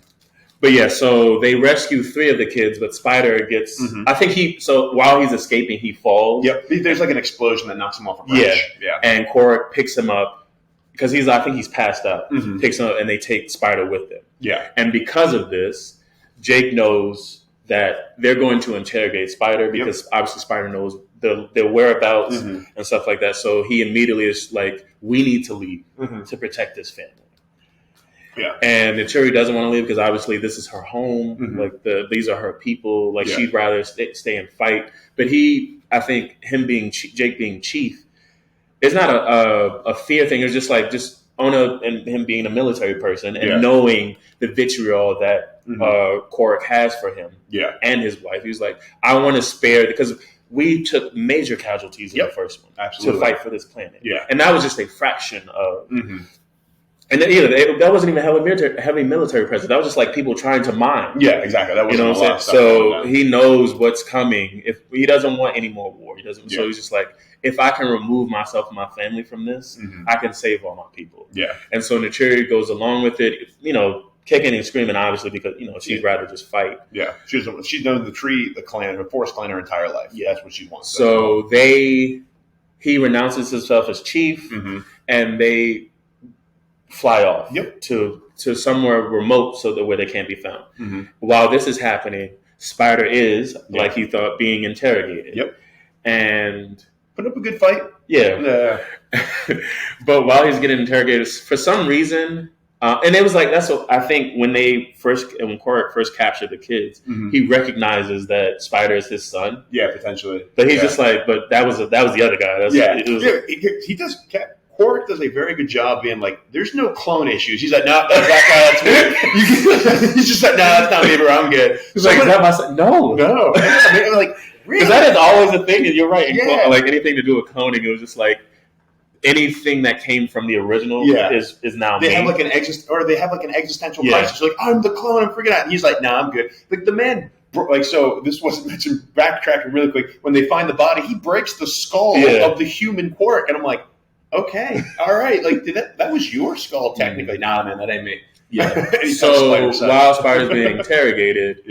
But so they rescue 3 of the kids, but Spider gets, I think while he's escaping, he falls. Yep. There's like an explosion that knocks him off a branch. Yeah. And Quark picks him up because I think he's passed out, picks him up, and they take Spider with them. Yeah. And because of this, Jake knows that they're going to interrogate Spider because obviously Spider knows their whereabouts and stuff like that. So he immediately is like, we need to leave to protect this family. Yeah, and Naturi doesn't want to leave because obviously this is her home. Like these are her people. Like she'd rather stay and fight. But I think him being Jake being chief, it's not a fear thing. It's just and him being a military person and knowing the vitriol that Quark has for him and his wife. He was like, I want to spare, because we took major casualties in the first one to fight for this planet. Yeah, and that was just a fraction of. And then, that wasn't even heavy military presence. That was just like people trying to mine. Yeah, exactly. That wasn't what I'm saying? So he knows what's coming. If he doesn't want any more war, he doesn't. So he's just like, if I can remove myself and my family from this, I can save all my people. Yeah. And so Naturi goes along with it. Kicking and screaming, obviously, because she'd rather just fight. Yeah, she's known the Forest Clan her entire life. Yeah, that's what she wants. So he renounces himself as chief, and they fly off to somewhere remote where they can't be found. While this is happening, Spider is, like he thought, being interrogated. Yep. And put up a good fight. Yeah. But while he's getting interrogated, for some reason, and it was like, that's what I think when Quark first captured the kids, he recognizes that Spider is his son. Yeah, potentially. But he's just like, but that was the other guy. He does. Quark does a very good job being like, there's no clone issues. He's like, no, that guy, that's me. He's just like, no, that's not me, bro. I'm good. He's like, is that my son? No. Like, really? Because that is always a thing. And you're right. Like anything to do with cloning, it was just like, anything that came from the original is now they made. have like an existential crisis. Like, I'm the clone, I'm freaking out. And he's like, nah, I'm good. Like the man, like, so this wasn't mentioned. Backtracking really quick. When they find the body, he breaks the skull of the human Quark, and I'm like, okay, all right. Like that was your skull technically? Nah, man, that ain't me. Yeah. So while Spider's being interrogated,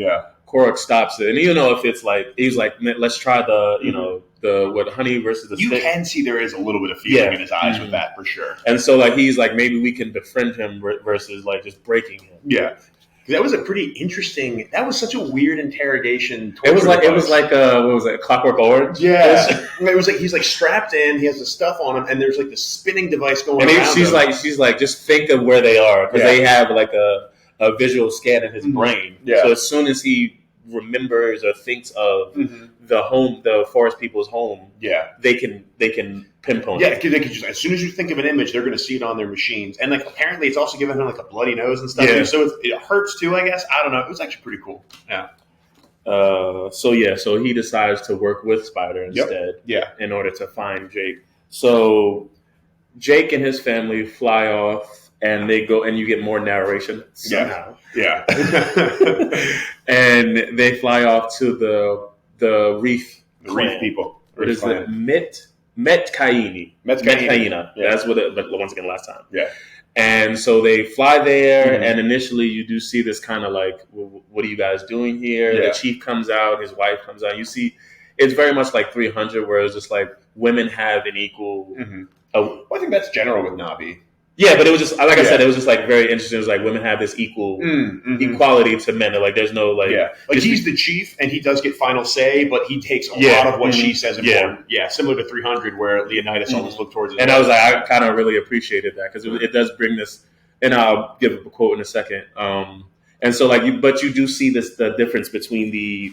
Quark stops it, and you know if it's like he's like, let's try the the honey versus the stick. You can see there is a little bit of feeling in his eyes with that for sure. And so like he's like, maybe we can befriend him versus like just breaking him. Yeah. That was a pretty interesting. That was such a weird interrogation. It was like what was it? Clockwork Orange. Yeah, it was like he's like strapped in. He has the stuff on him, and there's like the spinning device going. And she's like, just think of where they are because they have like a visual scan in his brain. Yeah. So as soon as he remembers or thinks of the forest people's home, they can pinpoint. Yeah, because they can just, as soon as you think of an image, they're going to see it on their machines. And like apparently, it's also giving him like a bloody nose and stuff. Yeah. So it hurts too, I guess. I don't know. It was actually pretty cool. Yeah. So he decides to work with Spider instead. Yeah. In order to find Jake. So Jake and his family fly off. And they go, and you get more narration somehow. Yeah. And they fly off to the reef. The reef people. What is it? Metkaina. Yeah. That's what it. But once again, last time. Yeah. And so they fly there, and initially you do see this kind of like, what are you guys doing here? Yeah. The chief comes out, his wife comes out. You see, it's very much like 300, where it's just like women have an equal. Well, I think that's general with Na'vi. Yeah, but it was just like I said, it was just like very interesting. It was like women have this equality to men. Like there's no like like he's the chief and he does get final say, but he takes a lot of what she says important. Yeah, similar to 300 where Leonidas always looked towards his and I was like, I kind of really appreciated that because it does bring this, and I'll give a quote in a second. And so like but you do see the difference between the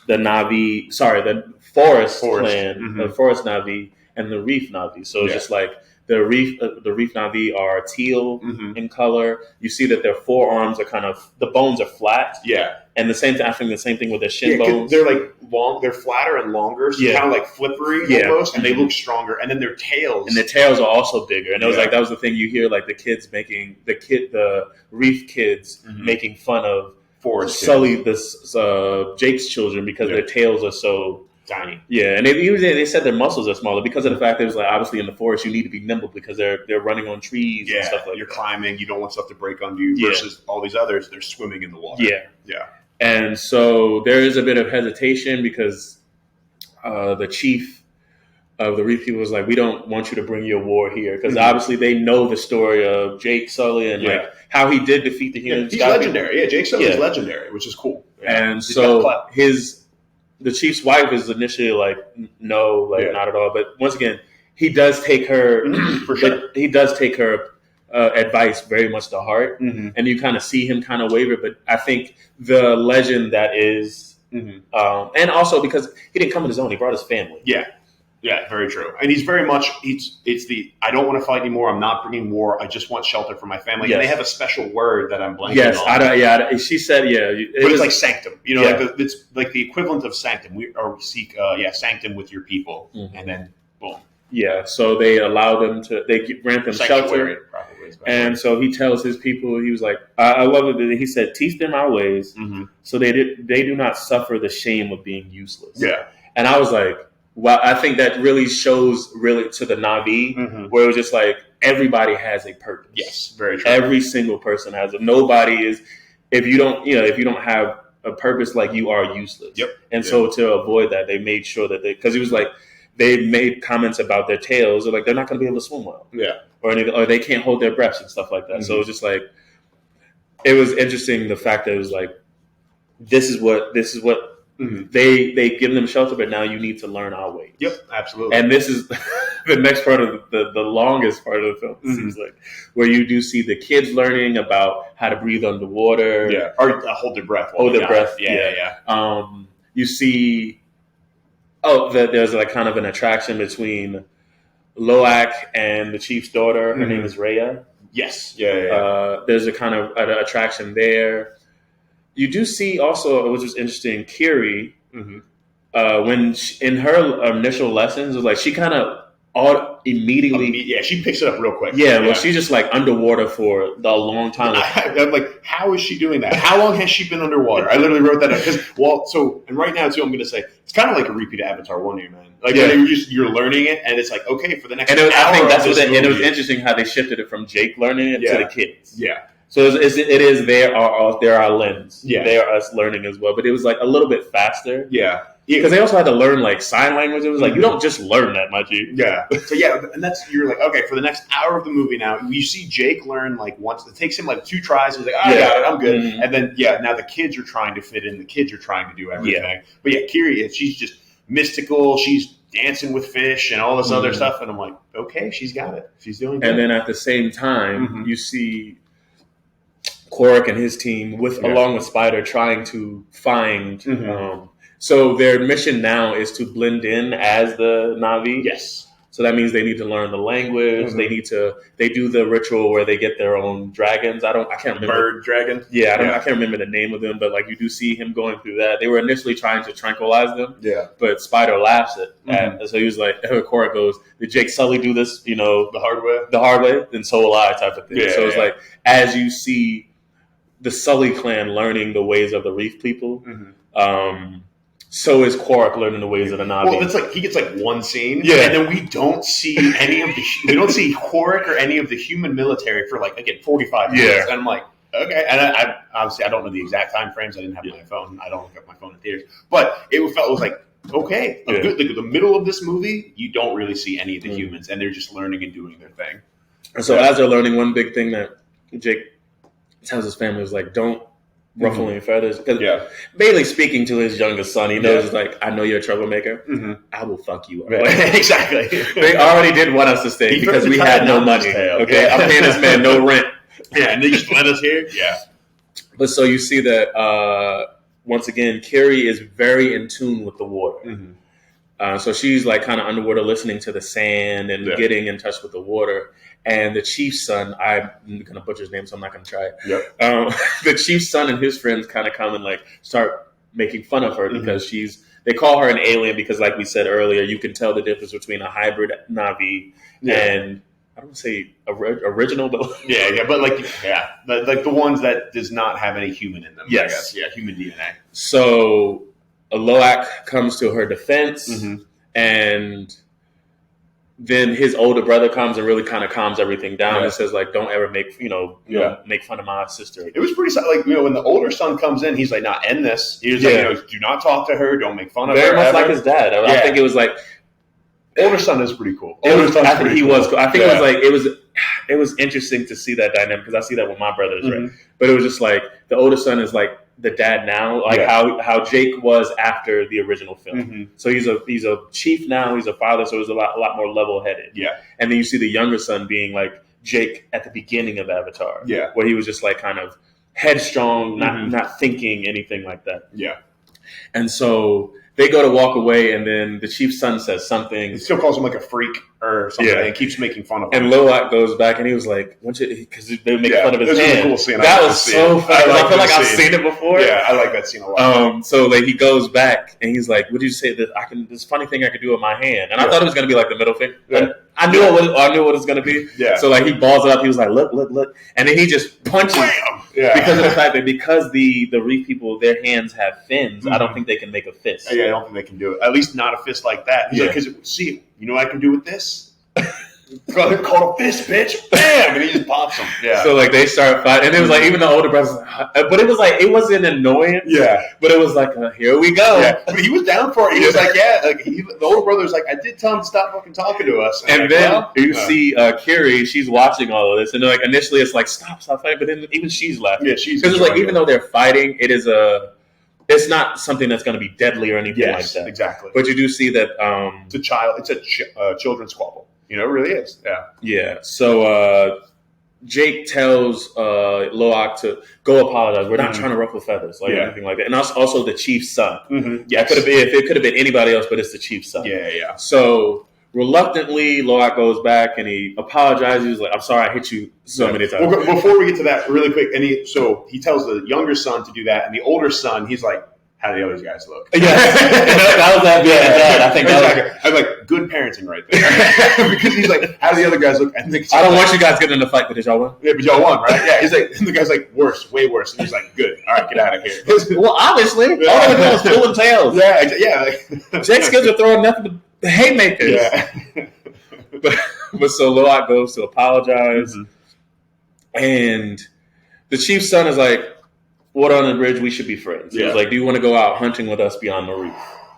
Na'vi, the forest clan, the forest Na'vi, and the reef Na'vi. So it's just like. The reef Na'vi are teal in color. You see that their forearms are the bones are flat. Yeah, and I think the same thing with their shin bones. They're like long. They're flatter and longer. So kind of like flippery almost, and they look stronger. And then their tails. And their tails are also bigger. And it was like that was the thing you hear like the kids making the reef kids making fun of Forest Sully, Jake's children because their tails are so. Tiny. Yeah, and they said their muscles are smaller because of the fact that it was like obviously in the forest you need to be nimble because they're running on trees and stuff like that. You're climbing, you don't want stuff to break on you versus all these others, they're swimming in the water. Yeah. Yeah. And so there is a bit of hesitation because the chief of the Reef people was like, we don't want you to bring your war here because obviously they know the story of Jake Sully and like how he did defeat the humans. He's legendary. Yeah, Jake Sully is legendary, which is cool. Yeah. And so the chief's wife is initially like, no, not at all. But once again, he does take her for sure. He does take her advice very much to heart, and you kind of see him kind of waver. But I think the legend that is, and also because he didn't come on his own, he brought his family. Yeah. Yeah, very true. And he's very much, it's the, I don't want to fight anymore. I'm not bringing war. I just want shelter for my family. Yes. And they have a special word that I'm blanking on. She said, but it's like sanctum. You know, it's like the equivalent of sanctum. We seek, sanctum with your people. And then, boom. Yeah, so they allow them to, they grant them shelter. Probably and so he tells his people, he was like, I love it that he said, teach them our ways so they do not suffer the shame of being useless. Yeah. And I was like, well, I think that really shows to the Na'vi where it was just like everybody has a purpose. Yes, very true. Every single person has it. Nobody is. If you don't have a purpose, like you are useless. Yep. And so to avoid that, they made sure that because it was like they made comments about their tails. They're like they're not going to be able to swim well. Yeah. Or they can't hold their breaths and stuff like that. So it was just like it was interesting the fact that it was like this is what. They give them shelter, but now you need to learn our ways. Yep, absolutely. And this is the next part of the longest part of the film, it seems like, where you do see the kids learning about how to breathe underwater. Yeah, or hold their breath. Yeah. You see, there's like kind of an attraction between Loak and the chief's daughter. Her name is Rhea. Yes. There's a kind of an attraction there. You do see also, which was interesting, Kiri, when in her initial lessons, it was like she kind of immediately. She picks it up real quick. Yeah, well, she's just like underwater for a long time. I'm like, how is she doing that? How long has she been underwater? I literally wrote that down and right now too, I'm going to say it's kind of like a repeat of Avatar 1 here, man. Like you're learning it, and it's like okay for the next. And I think that's and it was interesting how they shifted it from Jake learning it to the kids. Yeah. So it is their lens. Yeah. They are us learning as well, but it was like a little bit faster. Yeah. Because they also had to learn like sign language. It was like you don't just learn that, my G. Yeah. So and you're like, okay, for the next hour of the movie now, you see Jake learn like once. It takes him like 2 tries. He's like, I got it, I'm good. Mm-hmm. And then now the kids are trying to fit in. The kids are trying to do everything. Yeah. But Kiri, she's just mystical. She's dancing with fish and all this other stuff. And I'm like, okay, she's got it. She's doing good. And then at the same time, you see Quark and his team along with Spider trying to find. So their mission now is to blend in as the Na'vi. Yes. So that means they need to learn the language. They do the ritual where they get their own dragons. I can't remember. Bird dragon. Yeah, I can't remember the name of them, but like you do see him going through that. They were initially trying to tranquilize them. Yeah. But Spider laughs at so he was like, Quark goes, did Jake Sully do this, the hard way? The hard way? Then so will I type of thing. Yeah, so it's like, as you see the Sully clan learning the ways of the Reef people, so is Quark learning the ways of the Na'vi. Well, it's like he gets like one scene, and then we don't see we don't see Quark or any of the human military for like 45 minutes. And I'm like, okay. And I obviously I don't know the exact time frames. I didn't have my phone. I don't look up my phone in theaters, but it was like okay. The middle of this movie, you don't really see any of the humans, and they're just learning and doing their thing. And so as they're learning, one big thing that Jake tells his family is like, don't ruffle any feathers. Because mainly speaking to his youngest son, he knows like, I know you're a troublemaker. I will fuck you up. Exactly. They already did want us to stay because we had no money. Okay, I'm paying this man no rent. And they just let us here. Yeah. But so you see that once again, Kiri is very in tune with the water. So she's like kind of underwater, listening to the sand and getting in touch with the water. And the chief's son, I'm going to butcher his name, so I'm not going to try it. The chief's son and his friends kind of come and like start making fun of her because they call her an alien because, like we said earlier, you can tell the difference between a hybrid Na'vi and I don't say original, but but like the ones that does not have any human in them. Yes, human DNA. So Loak comes to her defense, and then his older brother comes and really kind of calms everything down and says like, "Don't ever make make fun of my sister." It was pretty like when the older son comes in, he's like, "Nah, end this." He was like, "Do not talk to her. Don't make fun of her." Very much like his dad. I think it was like older son is pretty cool. I think he was cool. I think it was like it was interesting to see that dynamic because I see that with my brothers, right? But it was just like the older son is like the dad now, like how Jake was after the original film. So he's a chief now, he's a father, so he's a lot more level headed. Yeah. And then you see the younger son being like Jake at the beginning of Avatar. Yeah. Where he was just like kind of headstrong, not thinking anything like that. Yeah. And so they go to walk away, and then the chief's son says something. He still calls him like a freak or something. And keeps making fun of him. And Loak goes back, and he was like, because they make fun of his hand. A cool scene. That was so funny. I feel like I've seen it before. Yeah, I like that scene a lot. So like he goes back, and he's like, "What did you say? This funny thing I could do with my hand?" And I thought it was going to be like the middle finger. Yeah. I knew what it was going to be. Yeah. So like he balls it up. He was like, "Look," and then he just punches. Yeah. Because of the fact that because the Reef people, their hands have fins, I don't think they can make a fist. Yeah, I don't think they can do it. At least not a fist like that. He's like, because see, you know what I can do with this? Called a fist, bitch. Bam! And he just pops him. Yeah. So like they start fighting, and it was like even the older brother's like, but it was like it wasn't annoying. Yeah. But it was like, here we go. Yeah. But he was down for it. He was like, the older brother's like, I did tell him to stop fucking talking to us. And then you see Kiri, she's watching all of this, and like initially it's like stop fighting, but then even she's laughing. Yeah, she's because it's like even though they're fighting, it's not something that's going to be deadly or anything like that. Exactly. But you do see that it's a children's squabble. It really is. Yeah. Yeah. So Jake tells Loak to go apologize. We're not trying to ruffle feathers, like anything like that. And also the chief's son. Yeah. It could have been anybody else, but it's the chief's son. Yeah. Yeah. So reluctantly, Loak goes back and he apologizes. He's like, "I'm sorry, I hit you so many times." Well, before we get to that, really quick, and he tells the younger son to do that, and the older son, he's like, how the other guys look. Yes. That was that being a dad. I think I'm like, good parenting right there. Because he's like, how do the other guys look? I don't want you guys getting in a fight, but did y'all win? Yeah, but y'all won, right? Yeah. He's like, and the guy's like, worse, way worse. And he's like, good. All right, get out of here. Well, obviously, all they're doing is pulling tails. Yeah. Jake's kids are throwing nothing but haymakers. Yeah. But so Loak goes to apologize, and the chief's son is like, "Water on the bridge, we should be friends." He was like, "Do you want to go out hunting with us beyond the reef?"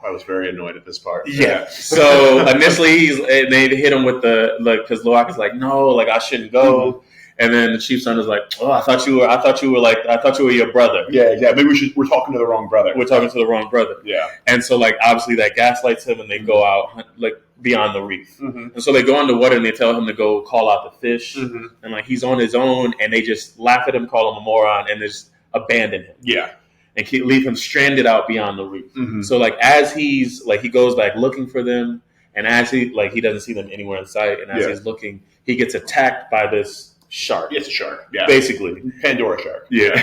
I was very annoyed at this part. Yeah. So initially, they hit him with because Loak is like, "No, like I shouldn't go." And then the chief's son is like, "Oh, I thought you were your brother." Yeah. Maybe we're talking to the wrong brother. We're talking to the wrong brother. Yeah. And so like obviously that gaslights him, and they go out like beyond the reef. And so they go underwater and they tell him to go call out the fish, and like he's on his own, and they just laugh at him, call him a moron, and just abandon him. Yeah. And leave him stranded out beyond the reef. So like as he's like he goes back looking for them, and as he doesn't see them anywhere in sight, and as he's looking, he gets attacked by this shark. It's a shark. Yeah. Basically. Pandora shark. Yeah.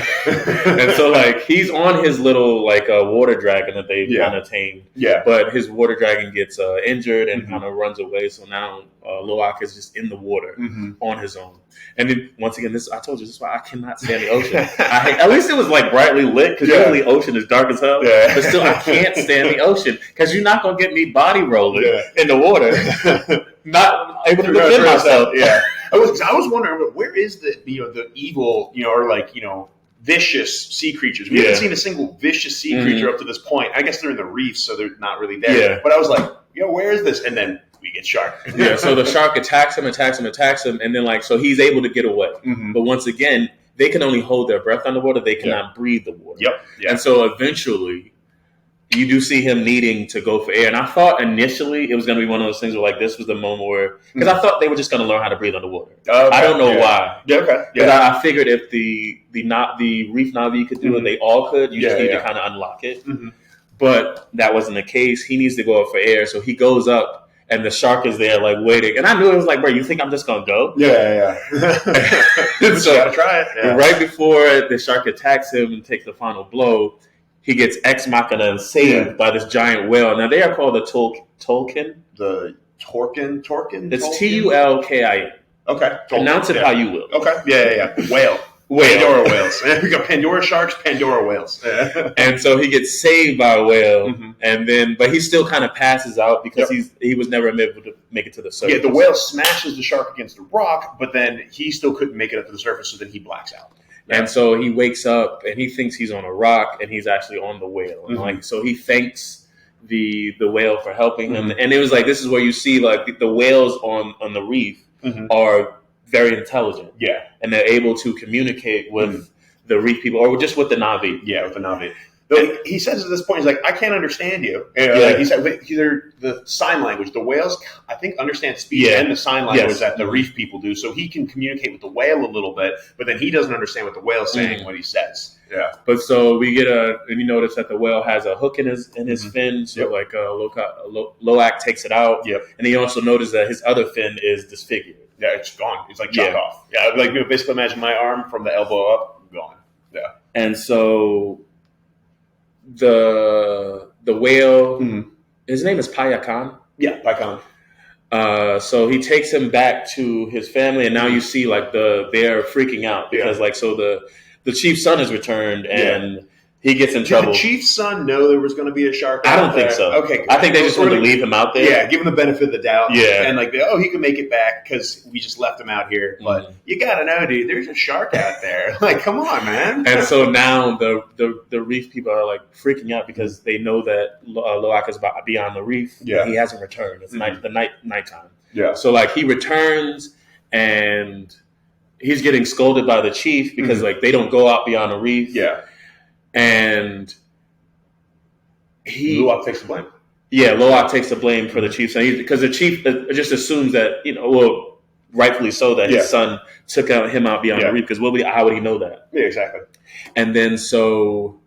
And so like he's on his little like water dragon that they kind of tamed. Yeah. But his water dragon gets injured and kind of runs away. So now Loak is just in the water on his own. And then once again, I told you this is why I cannot stand the ocean. At least it was like brightly lit, because usually ocean is dark as hell. Yeah. But still, I can't stand the ocean because you're not gonna get me body rolling in the water, not able to defend myself. Yeah. I was wondering, where is the evil, or vicious sea creatures? We haven't seen a single vicious sea creature up to this point. I guess they're in the reefs, so they're not really there. Yeah. But I was like, where is this? And then we get shark. Yeah. So the shark attacks him, and then so he's able to get away. But once again, they can only hold their breath underwater. They cannot breathe the water. Yep. And so eventually, you do see him needing to go for air. And I thought initially it was going to be one of those things where like this was the moment where, because I thought they were just going to learn how to breathe underwater. Okay. I don't know why. Yeah, okay. Because I figured if the reef Navi could do it, they all could. You just need to kind of unlock it. But that wasn't the case. He needs to go up for air. So he goes up and the shark is there like waiting. And I knew it was like, bro, you think I'm just going to go? Yeah. So gotta try it. Yeah. Right before the shark attacks him and takes the final blow, he gets ex machina and saved by this giant whale. Now, they are called the Tolkien. The Torkin? It's Tulkin. Okay. Pronounce it how you will. Okay. Yeah. Whale. Pandora whales. We got Pandora sharks, Pandora whales. And so he gets saved by a whale, but he still kind of passes out because he was never able to make it to the surface. Yeah, the whale smashes the shark against the rock, but then he still couldn't make it up to the surface, so then he blacks out. And so he wakes up and he thinks he's on a rock and he's actually on the whale. And so he thanks the whale for helping him. And it was like, this is where you see like the whales on the reef are very intelligent. Yeah. And they're able to communicate with the reef people or just with the Navi. Yeah, with the Navi. Though he says at this point, he's like, I can't understand you. Like he said, either the sign language, the whales, I think, understand speech and the sign language that the reef people do. So he can communicate with the whale a little bit, but then he doesn't understand what the whale's saying when he says. Yeah. But so we get and you notice that the whale has a hook in his fin. So like Loak takes it out. Yep. And he also noticed that his other fin is disfigured. Yeah, it's gone. It's like chopped off. Yeah, like basically imagine my arm from the elbow up, gone. Yeah. And so the whale, his name is Payakan. Yeah, Payakan. So he takes him back to his family, and now you see like they're freaking out because the chief's son has returned and he gets in trouble. Did the chief's son know there was going to be a shark? I don't think so. Okay, I think they just wanted to leave him out there. Yeah, give him the benefit of the doubt. Yeah, and like, he can make it back because we just left him out here. But you got to know, dude, there's a shark out there. Like, come on, man. And so now the reef people are like freaking out because they know that Loak is beyond the reef. Yeah, he hasn't returned. It's nighttime. Yeah, so like he returns and he's getting scolded by the chief because like they don't go out beyond the reef. Yeah. And Loak takes the blame. Yeah, Loak takes the blame for the chief's son because the chief just assumes that rightfully so, that his son took him out beyond the reef. Because how would he know that? Yeah, exactly. And then so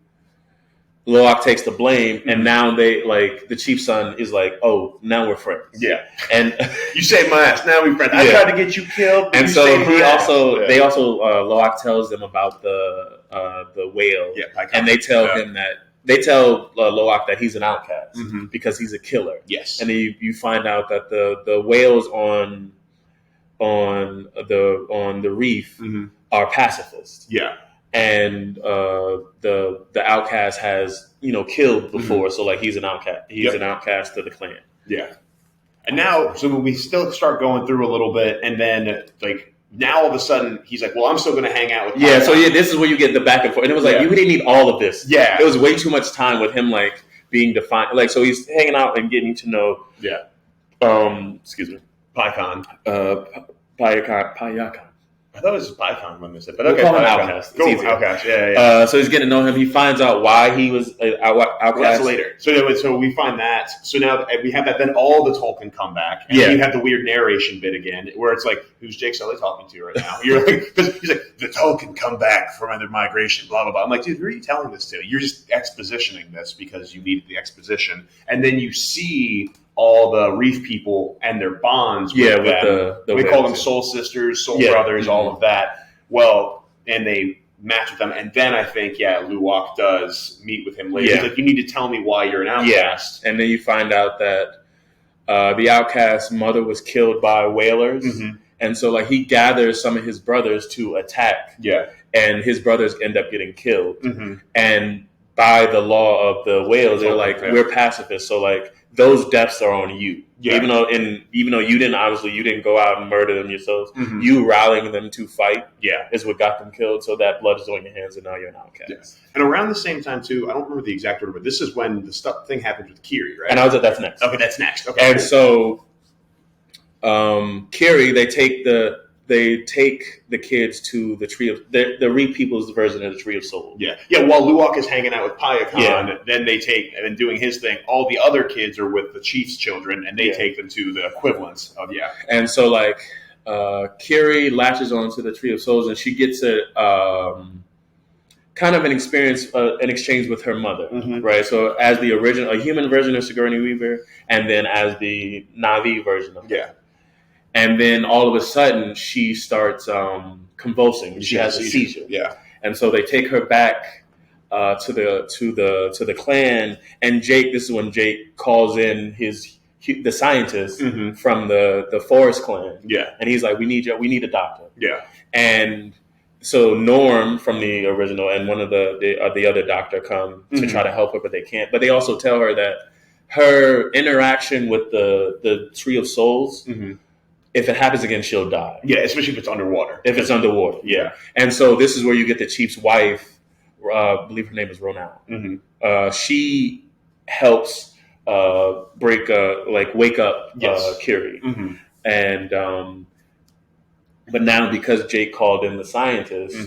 Loak takes the blame, and now the chief's son is like, oh, now we're friends. Yeah, and you saved my ass. Now we're friends. I tried to get you killed, and so Loak tells them about the whale. Yeah, and they tell him that they tell Loak that he's an outcast because he's a killer. Yes, and then you find out that the whales on the reef are pacifists. Yeah, and the outcast has killed before, so like he's an outcast. He's an outcast to the clan. Yeah, and now so we still start going through a little bit, and then like. Now all of a sudden he's like, "Well, I'm still going to hang out with." So this is where you get the back and forth, and it was like we didn't need all of this. Yeah, it was way too much time with him like being defined. Like so, he's hanging out and getting to know. Yeah. Excuse me. Pycon. Payakan. I thought it was Pycon when they said, but okay, call him Outcast. Cool, Outcast. Yeah. So he's getting to know him. He finds out why he was Outcast. Well, that's later. So we find that. So now we have that. Then all the Tolkien come back, and you have the weird narration bit again, where it's like, "Who's Jake Sully talking to right now?" You're like, because he's like, "The Tolkien come back from their migration." Blah blah blah. I'm like, dude, who are you telling this to? You're just expositioning this because you need the exposition, and then you see all the reef people and their bonds with them. We call them soul sisters, soul brothers, all of that. Well, and they match with them. And then I think, Luwak does meet with him later. He's like, you need to tell me why you're an outcast. Yeah. And then you find out that the outcast's mother was killed by whalers. And so like he gathers some of his brothers to attack. Yeah. And his brothers end up getting killed. And by the law of the whales, they're like, we're pacifists. So like, those deaths are on you. Yeah. Even though you didn't go out and murder them yourselves, you rallying them to fight is what got them killed. So that blood is on your hands, and now you're an outcast. Yeah. And around the same time too, I don't remember the exact order, but this is when the thing happens with Kiri, right? And I was like, that's next. Okay, that's next. Okay, and so Kiri, they take the kids to the tree of the Reef People's version of the Tree of Souls. Yeah. While Luwak is hanging out with Payakan, then they take and doing his thing. All the other kids are with the chief's children, and they take them to the equivalents of And so like Kiri latches onto the Tree of Souls, and she gets a kind of an exchange with her mother, right? So as the original, a human version of Sigourney Weaver, and then as the Na'vi version of her. And then all of a sudden, she starts convulsing. She has a seizure. Yeah. And so they take her back to the clan. And Jake, this is when Jake calls in the scientist from the Forest clan. Yeah. And he's like, "We need a doctor." Yeah. And so Norm from the original and one of the other doctor come to try to help her, but they can't. But they also tell her that her interaction with the Tree of Souls. If it happens again, she'll die. Yeah, especially if it's underwater. Yeah. And so this is where you get the chief's wife. I believe her name is Ronal. She helps wake up Kiri. And but now because Jake called in the scientist,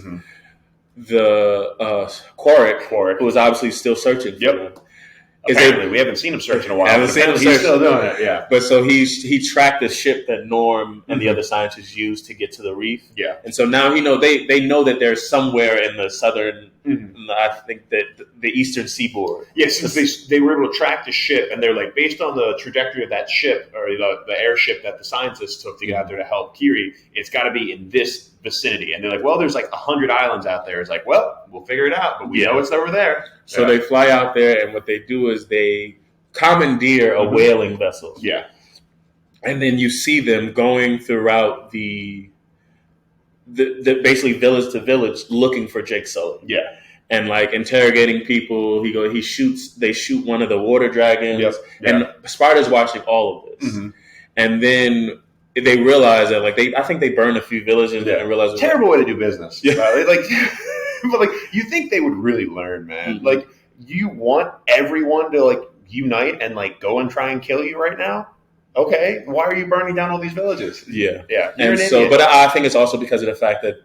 the Quark, who was obviously still searching for them. Apparently, we haven't seen him search in a while. He's still doing it, yeah. But so he tracked the ship that Norm and the other scientists used to get to the reef. Yeah. And so now they know that they're somewhere in the southern, I think that the eastern seaboard. Yes, since they were able to track the ship, and they're like, based on the trajectory of that ship, or the airship that the scientists took to get out there to help Kiri, it's got to be in this vicinity. And they're like, well, there's like 100 islands out there. It's like, well, we'll figure it out, but we know it's over there. So they fly out there, and what they do is they commandeer a whaling vessel. Yeah. And then you see them going throughout the basically village to village looking for Jake Sully. Yeah. And like interrogating people. They shoot one of the water dragons. Yep. Yeah. And Sparta's watching all of this. And then they realize that I think they burn a few villages and realize terrible way to do business. Yeah. But you think they would really learn, man. Like, you want everyone to unite and go and try and kill you right now? Okay, why are you burning down all these villages? Yeah. And so, but I think it's also because of the fact that,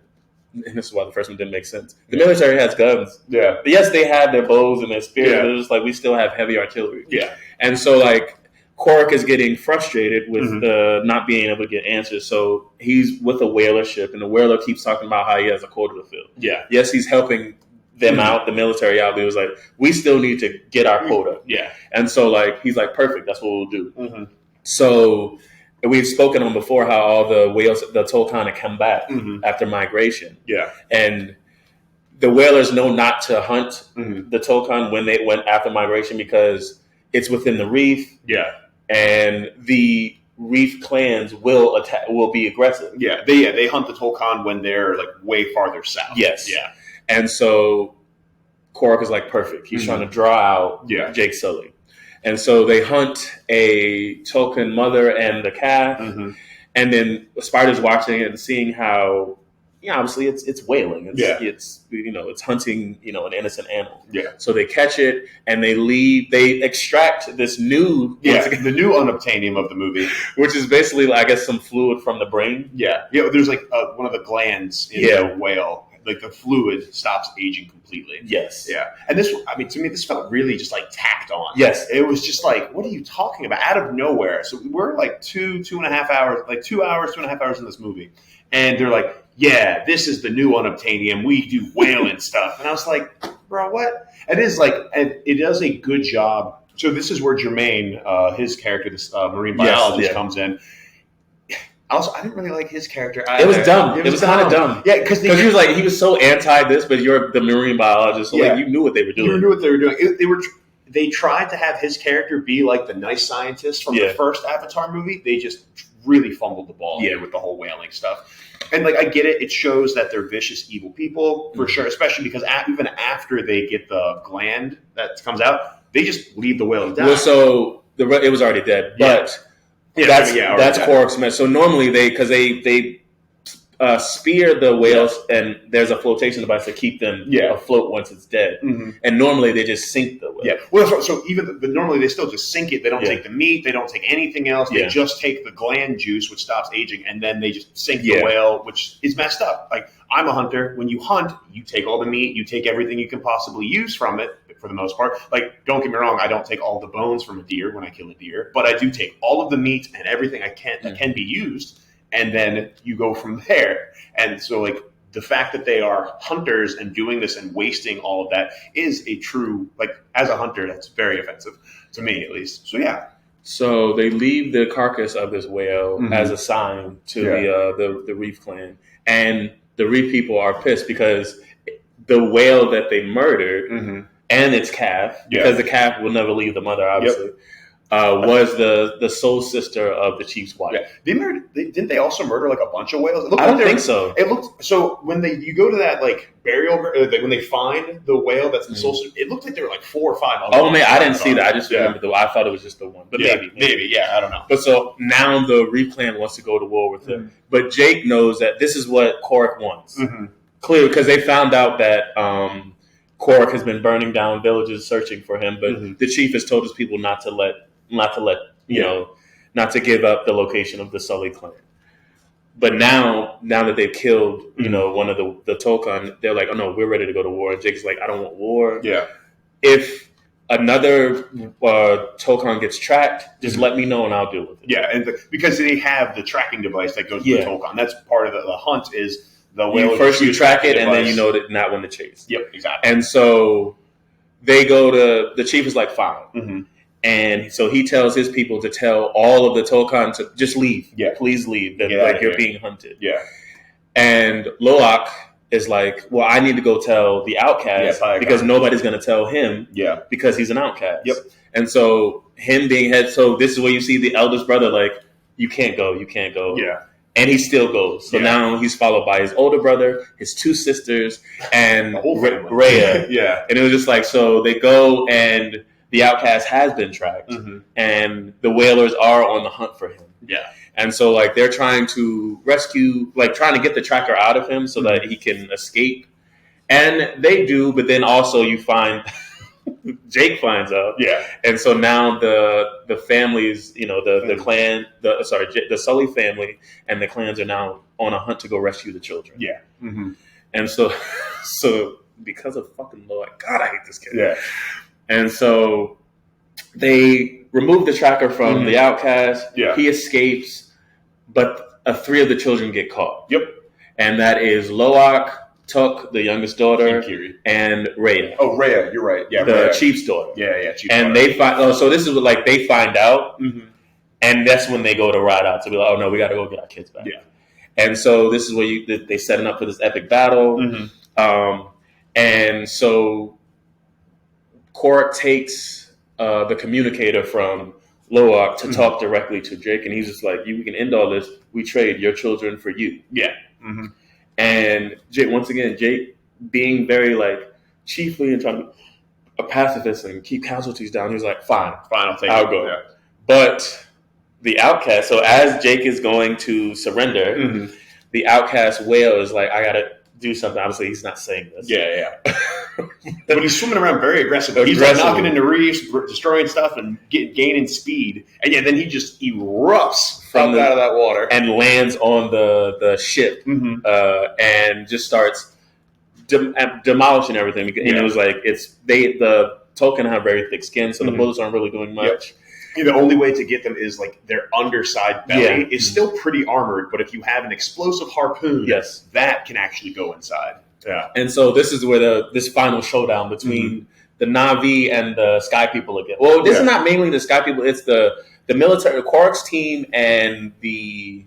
and this is why the first one didn't make sense. The military has guns. Yeah. Yes, they have their bows and their spears, but it's just we still have heavy artillery. Yeah. And so Quark is getting frustrated with not being able to get answers. So he's with a whaler ship, and the whaler keeps talking about how he has a quota to fill. Yeah. Yes, he's helping them out, the military out, but he was like, we still need to get our quota. Yeah. And so he's like, perfect, that's what we'll do. So we've spoken on before how all the whales, the Tolkien, come back after migration. Yeah. And the whalers know not to hunt the Tolkien when they went after migration because it's within the reef. Yeah. And the reef clans will be aggressive. Yeah. They hunt the Tolkien when they're like way farther south. Yes. Yeah. And so Quark is like perfect. He's trying to draw out Jake Sully. And so they hunt a Tolkien mother and the calf. And then Spider's watching it and seeing how, obviously it's whaling. It's hunting, an innocent animal. Yeah. So they catch it and they extract this new, the new unobtainium of the movie, which is basically, I guess, some fluid from the brain. Yeah. Yeah. There's like one of the glands in the whale. Like the fluid stops aging completely. Yes. Yeah. And to me, this felt really just like tacked on. Yes. It was just like, what are you talking about? Out of nowhere. So we're like 2.5 hours, like 2 hours, 2.5 hours in this movie. And they're like, yeah, this is the new unobtainium. We do whaling stuff. And I was like, bro, what? It is like, and it does a good job. So this is where Jermaine, his character, this marine biologist, comes in. Also, I didn't really like his character either. It was dumb. It was kind of dumb. Yeah, because he was so anti this, but you're the marine biologist, so like you knew what they were doing. You knew what they were doing. They tried to have his character be like the nice scientist from the first Avatar movie. They just really fumbled the ball here with the whole whaling stuff. And like, I get it. It shows that they're vicious, evil people for sure. Especially because even after they get the gland that comes out, they just leave the whale die. Well, so it was already dead, but. Yeah, that's Quark's mess. So normally they spear the whales, and there's a flotation device to keep them afloat once it's dead. And normally they just sink the whale. Yeah. Well, so but normally they still just sink it. They don't take the meat. They don't take anything else. They just take the gland juice, which stops aging, and then they just sink the whale, which is messed up. Like, I'm a hunter. When you hunt, you take all the meat. You take everything you can possibly use from it. For the most part, like, don't get me wrong, I don't take all the bones from a deer when I kill a deer, but I do take all of the meat and everything that can be used, and then you go from there. And so, like, the fact that they are hunters and doing this and wasting all of that is a true, like, as a hunter, that's very offensive to me, at least. So yeah. So they leave the carcass of this whale as a sign to the reef clan, and the reef people are pissed because the whale that they murdered. And its calf, because the calf will never leave the mother, obviously, was the soul sister of the chief's wife. Yeah. Didn't they also murder like a bunch of whales? I don't think so. It looked so when you go to that like burial, when they find the whale that's the soul sister, it looked like there were like 4 or 5 other. Oh man, I didn't see that. I just remember I thought it was just the one, but maybe, I don't know. But so now the reef clan wants to go to war with him, but Jake knows that this is what Quark wants. Clearly, because they found out that. Quark has been burning down villages searching for him, but the chief has told his people not to give up the location of the Sully clan. But now that they've killed, one of the Tolkien, they're like, oh no, we're ready to go to war. And Jake's like, I don't want war. Yeah. If another Tolkien gets tracked, just let me know and I'll deal with it. Yeah, and because they have the tracking device that goes to the Tolkien. That's part of the hunt is. You track it, and then you know that not when to chase. Yep, exactly. And so they go to the chief is like, fine, and so he tells his people to tell all of the Tolkien to just leave. Yeah, please leave. That like you're being hunted. Yeah, and Loak is like, well, I need to go tell the outcast because nobody's going to tell him. Yeah, because he's an outcast. Yep. And so him being head, so this is where you see the eldest brother like, you can't go. Yeah. And he still goes. So now he's followed by his older brother, his 2 sisters, and Rhea. Yeah. And it was just like, so they go and the outcast has been tracked. And the whalers are on the hunt for him. Yeah. And so like they're trying to rescue, like trying to get the tracker out of him so that he can escape. And they do, but then also you find... Jake finds out, and so now the families, the clan, the Sully family and the clans are now on a hunt to go rescue the children. Yeah, and so because of fucking Lord, God, I hate this kid. Yeah, and so they remove the tracker from the outcast. Yeah, he escapes, but 3 of the children get caught. Yep, and that is Loak, Tuk, the youngest daughter, and Rhea. Oh, Rhea, you're right. Yeah, the chief's daughter. Yeah, chief's and daughter. They find. So this is what like they find out, and that's when they go to ride out to be like, oh no, we got to go get our kids back. Yeah, and so this is where they setting up for this epic battle. And so Quark takes the communicator from Loak to talk directly to Jake, and he's just like, we can end all this. We trade your children for you. Yeah. Mm-hmm. And Jake being very like chiefly and trying to be a pacifist and keep casualties down, he's like, fine, I'll go. Yeah. But the outcast, so as Jake is going to surrender, the outcast whale is like, I gotta do something. Obviously, he's not saying this. Yeah. But he's swimming around very aggressively. He's like knocking into reefs, destroying stuff, and gaining speed. And then he just erupts out of that water and lands on the ship, and just starts demolishing everything. And it was like the Tolkien have very thick skin, so the bullets aren't really doing much. Yep. The only way to get them is like their underside belly is still pretty armored, but if you have an explosive harpoon, that can actually go inside. Yeah. And so this is where this final showdown between the Na'vi and the Sky People again. Well, this is not mainly the Sky People; it's the military, Quark's team, and the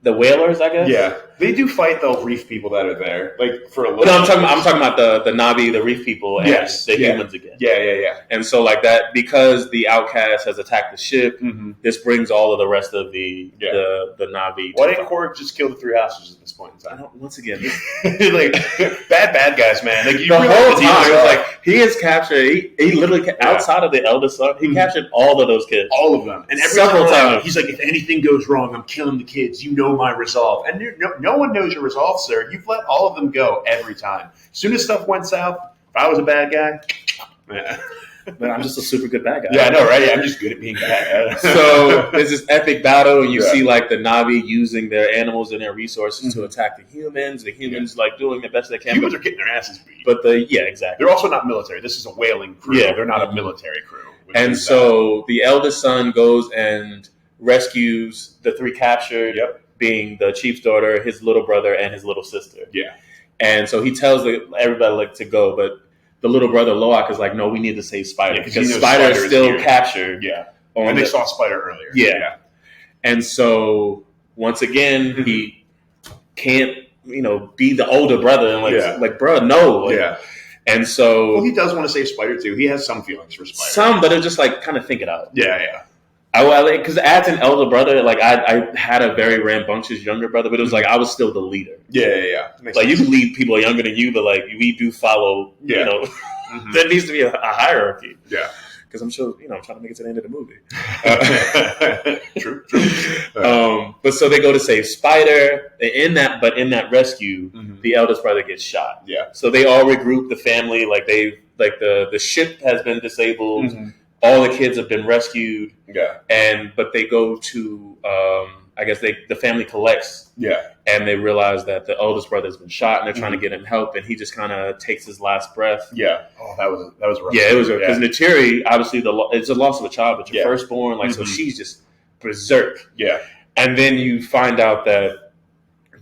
whalers, I guess. Yeah, they do fight the reef people that are there, like for a little. No, I'm talking about the Na'vi, the reef people, and the humans again. Yeah. And so like that, because the outcast has attacked the ship, this brings all of the rest of the Na'vi. Why didn't Quark just kill the 3 hostages at this point in time? Once again, like bad guys, man. Like the whole time, it was like he is captured. He literally outside of the eldest son, he captured all of those kids, all of them, and several times he's like, if anything goes wrong, I'm killing the kids. You know my resolve, and no one knows your resolve, sir. You've let all of them go every time. As soon as stuff went south, if I was a bad guy, man, I'm just a super good bad guy. Yeah, I know, right? Yeah, I'm just good at being bad. So there's this epic battle, and you see like the Na'vi using their animals and their resources to attack the humans. The humans like doing the best they can. Humans are getting their asses beat. But exactly. They're also not military. This is a whaling crew. Yeah, they're not a military crew. And so the eldest son goes and rescues the 3 captured. Being the chief's daughter, his little brother, and his little sister. Yeah. And so he tells everybody like to go, but the little brother Loak is like, no, we need to save Spider because Spider is still captured. Yeah. And they saw Spider earlier. Yeah. And so once again, he can't, be the older brother and like, bro, no. And so he does want to save Spider too. He has some feelings for Spider. Some, but it's just like kind of think it out. Yeah. Because as an elder brother, like I had a very rambunctious younger brother, but it was like I was still the leader. Yeah. Like you can lead people younger than you, but like we do follow. There needs to be a hierarchy. Yeah. Because I'm sure I'm trying to make it to the end of the movie. True. But so they go to save Spider. In that rescue, the eldest brother gets shot. Yeah. So they all regroup the family. Like the ship has been disabled. All the kids have been rescued. Yeah. But they go to I guess the family collects. Yeah. And they realize that the oldest brother has been shot, and they're trying to get him help, and he just kind of takes his last breath. Yeah. Oh, that was rough. Yeah, it was because Neytiri, obviously it's a loss of a child, but your firstborn, like so she's just berserk. Yeah. And then you find out that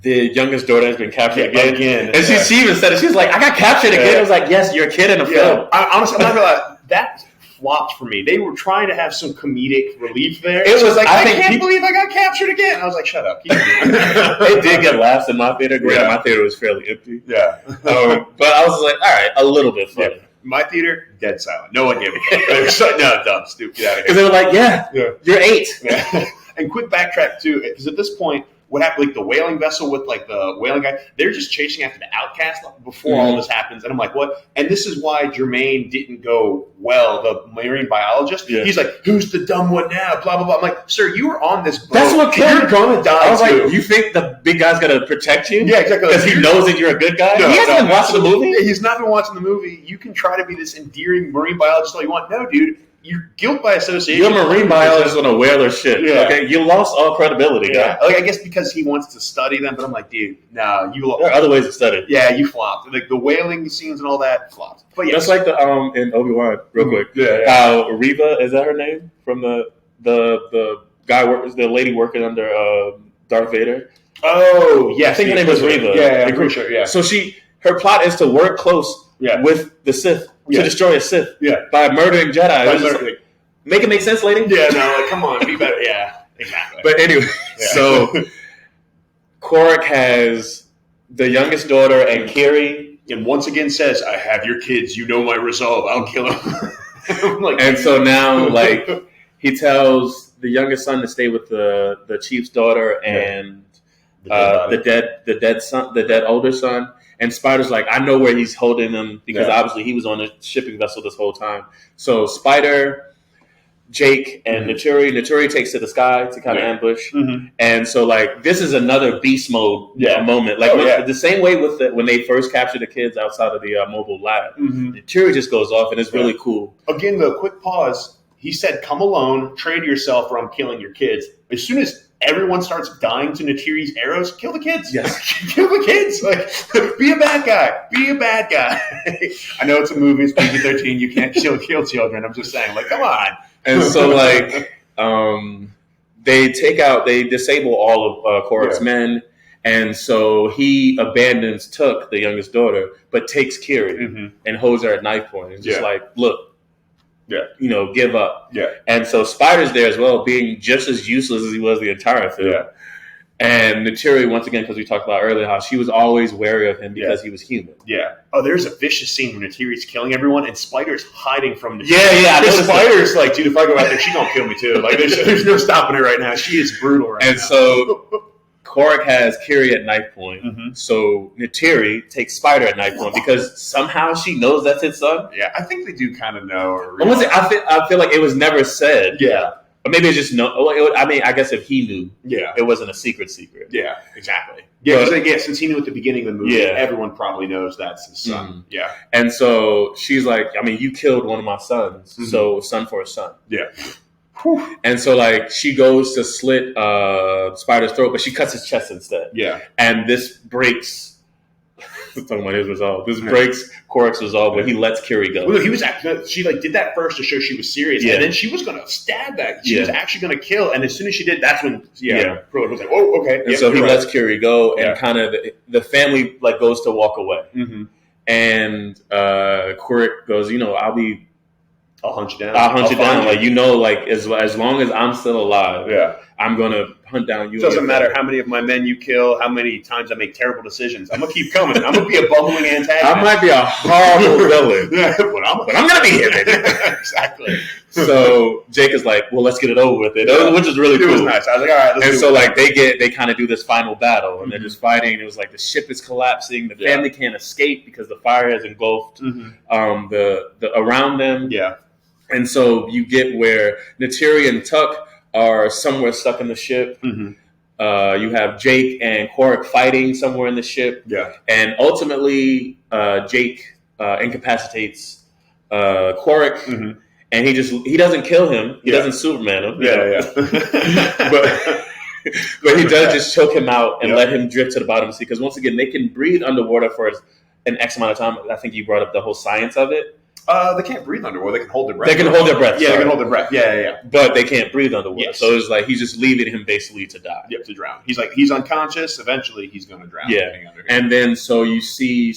the youngest daughter has been captured again. And she even said it. She was like, I got captured again. I was like, yes, you're a kid in a film. Honestly, I'm not going to lie. That flopped for me. They were trying to have some comedic relief there. It was like, I can't believe I got captured again. I was like, shut up. Keep They did get laughs in my theater. Granted, my theater was fairly empty. Yeah. But I was like, all right, a little bit funny. Yeah. My theater, dead silent. No one gave a fuck. They were shutting down, dumb, stupid. Get out of here. Because they were like, you're 8. Yeah. And quick backtrack, too, because at this point, what happened, like the whaling vessel with like the whaling guy, they're just chasing after the outcast before all this happens. And I'm like, what? And this is why Jermaine didn't go well, the marine biologist. Yeah. He's like, who's the dumb one now? Blah, blah, blah. I'm like, sir, you were on this boat. That's what killed You're going to die I was too. Like, you think the big guy's going to protect you? Yeah, exactly. Because he knows that you're a good guy? No, he hasn't been watching the movie? He's not been watching the movie. You can try to be this endearing marine biologist all you want. No, dude. You're guilt by association. You're a marine biologist on a whaler ship. Yeah. Okay, you lost all credibility. Yeah, like, I guess because he wants to study them, but I'm like, dude, no, you. There are other ways to study. Yeah, you flopped. Like the whaling scenes and all that flopped. But yeah, that's like the in Obi-Wan. Real quick, how Reva, is that her name from the guy the lady working under Darth Vader? Oh yeah, I think her name was Reva. Yeah, I'm pretty sure. Yeah. So her plot is to work close with the Sith. To destroy a Sith by murdering Jedi. Make it make sense, lady? Yeah, no, like, come on, be better. Yeah, exactly. But anyway, so Quark has the youngest daughter and Kiri And once again says, I have your kids. You know my resolve. I'll kill them. Like, and so now, like, he tells the youngest son to stay with the chief's daughter and the dead older son. And Spider's like, I know where he's holding them because obviously he was on a shipping vessel this whole time. So Spider, Jake, and Naturi. Naturi takes to the sky to kind of ambush. And so, like, this is another beast mode moment. Like, the same way with when they first capture the kids outside of the mobile lab. Naturi just goes off, and it's really cool. Again, though, quick pause. He said, come alone, trade yourself, or I'm killing your kids. As soon as everyone starts dying to Naturi's arrows, kill the kids. Yes. Kill the kids. Like, be a bad guy. Be a bad guy. I know it's a movie. It's PG-13. You can't kill children. I'm just saying, like, come on. And so, like, they disable all of Korik's men. And so he abandons Took, the youngest daughter, but takes Kiri and holds her at knife point. It's just like, look, give up. And so Spider's there as well, being just as useless as he was the entire film. And Naturi, once again, because we talked about earlier, how she was always wary of him because he was human. Oh, there's a vicious scene when Naturi's killing everyone and Spider's hiding from Naturi. Spider's like, dude, if I go out there, she's going to kill me too. Like, there's no stopping her right now. She is brutal right now. And so Korik has Kiri at knife point. So Naturi takes Spider at knife point because somehow she knows that's his son. Yeah, I think they do kind of know. I feel like it was never said. Or maybe it's just no. I mean, I guess if he knew, it wasn't a secret. Yeah, exactly. Yeah, because since he knew at the beginning of the movie, everyone probably knows that's his son. And so she's like, I mean, you killed one of my sons, so son for a son. And so, like, she goes to slit Spider's throat, but she cuts his chest instead. And this breaks. Talking about his resolve. This breaks Korik's resolve, but he lets Kiri go. Well, he was actually, she did that first to show she was serious, and then she was going to stab that. She was actually going to kill, and as soon as she did, that's when Pruitt was like, "Oh, okay." And so he lets Kiri go, and kind of the family like goes to walk away, and Korik goes, I'll hunt you down. I'll hunt you down. Like, like as long as I'm still alive, I'm gonna hunt down you. It doesn't matter how many of my men you kill, how many times I make terrible decisions. I'm gonna keep coming. I'm gonna be a bumbling antagonist. I might be a horrible villain, but I'm gonna be here. Exactly. So Jake is like, well, let's get it over with it, which is really cool. It was nice. I was like, all right. And so like they kind of do this final battle, and they're just fighting. It was like the ship is collapsing. The family can't escape because the fire has engulfed the around them. And so you get where Naturi and Tuck are somewhere stuck in the ship. You have Jake and Korik fighting somewhere in the ship. And ultimately, Jake incapacitates Korik, and he doesn't kill him. He doesn't Superman him. But he does just choke him out and let him drift to the bottom of the sea. Because once again, they can breathe underwater for an X amount of time. I think you brought up the whole science of it. They can't breathe underwater. They can hold their breath. They can hold their breath. Yeah, they can hold their breath. Yeah. But they can't breathe underwater. So it's like he's just leaving him basically to die. To drown. He's unconscious. Eventually, he's going to drown. And then so you see,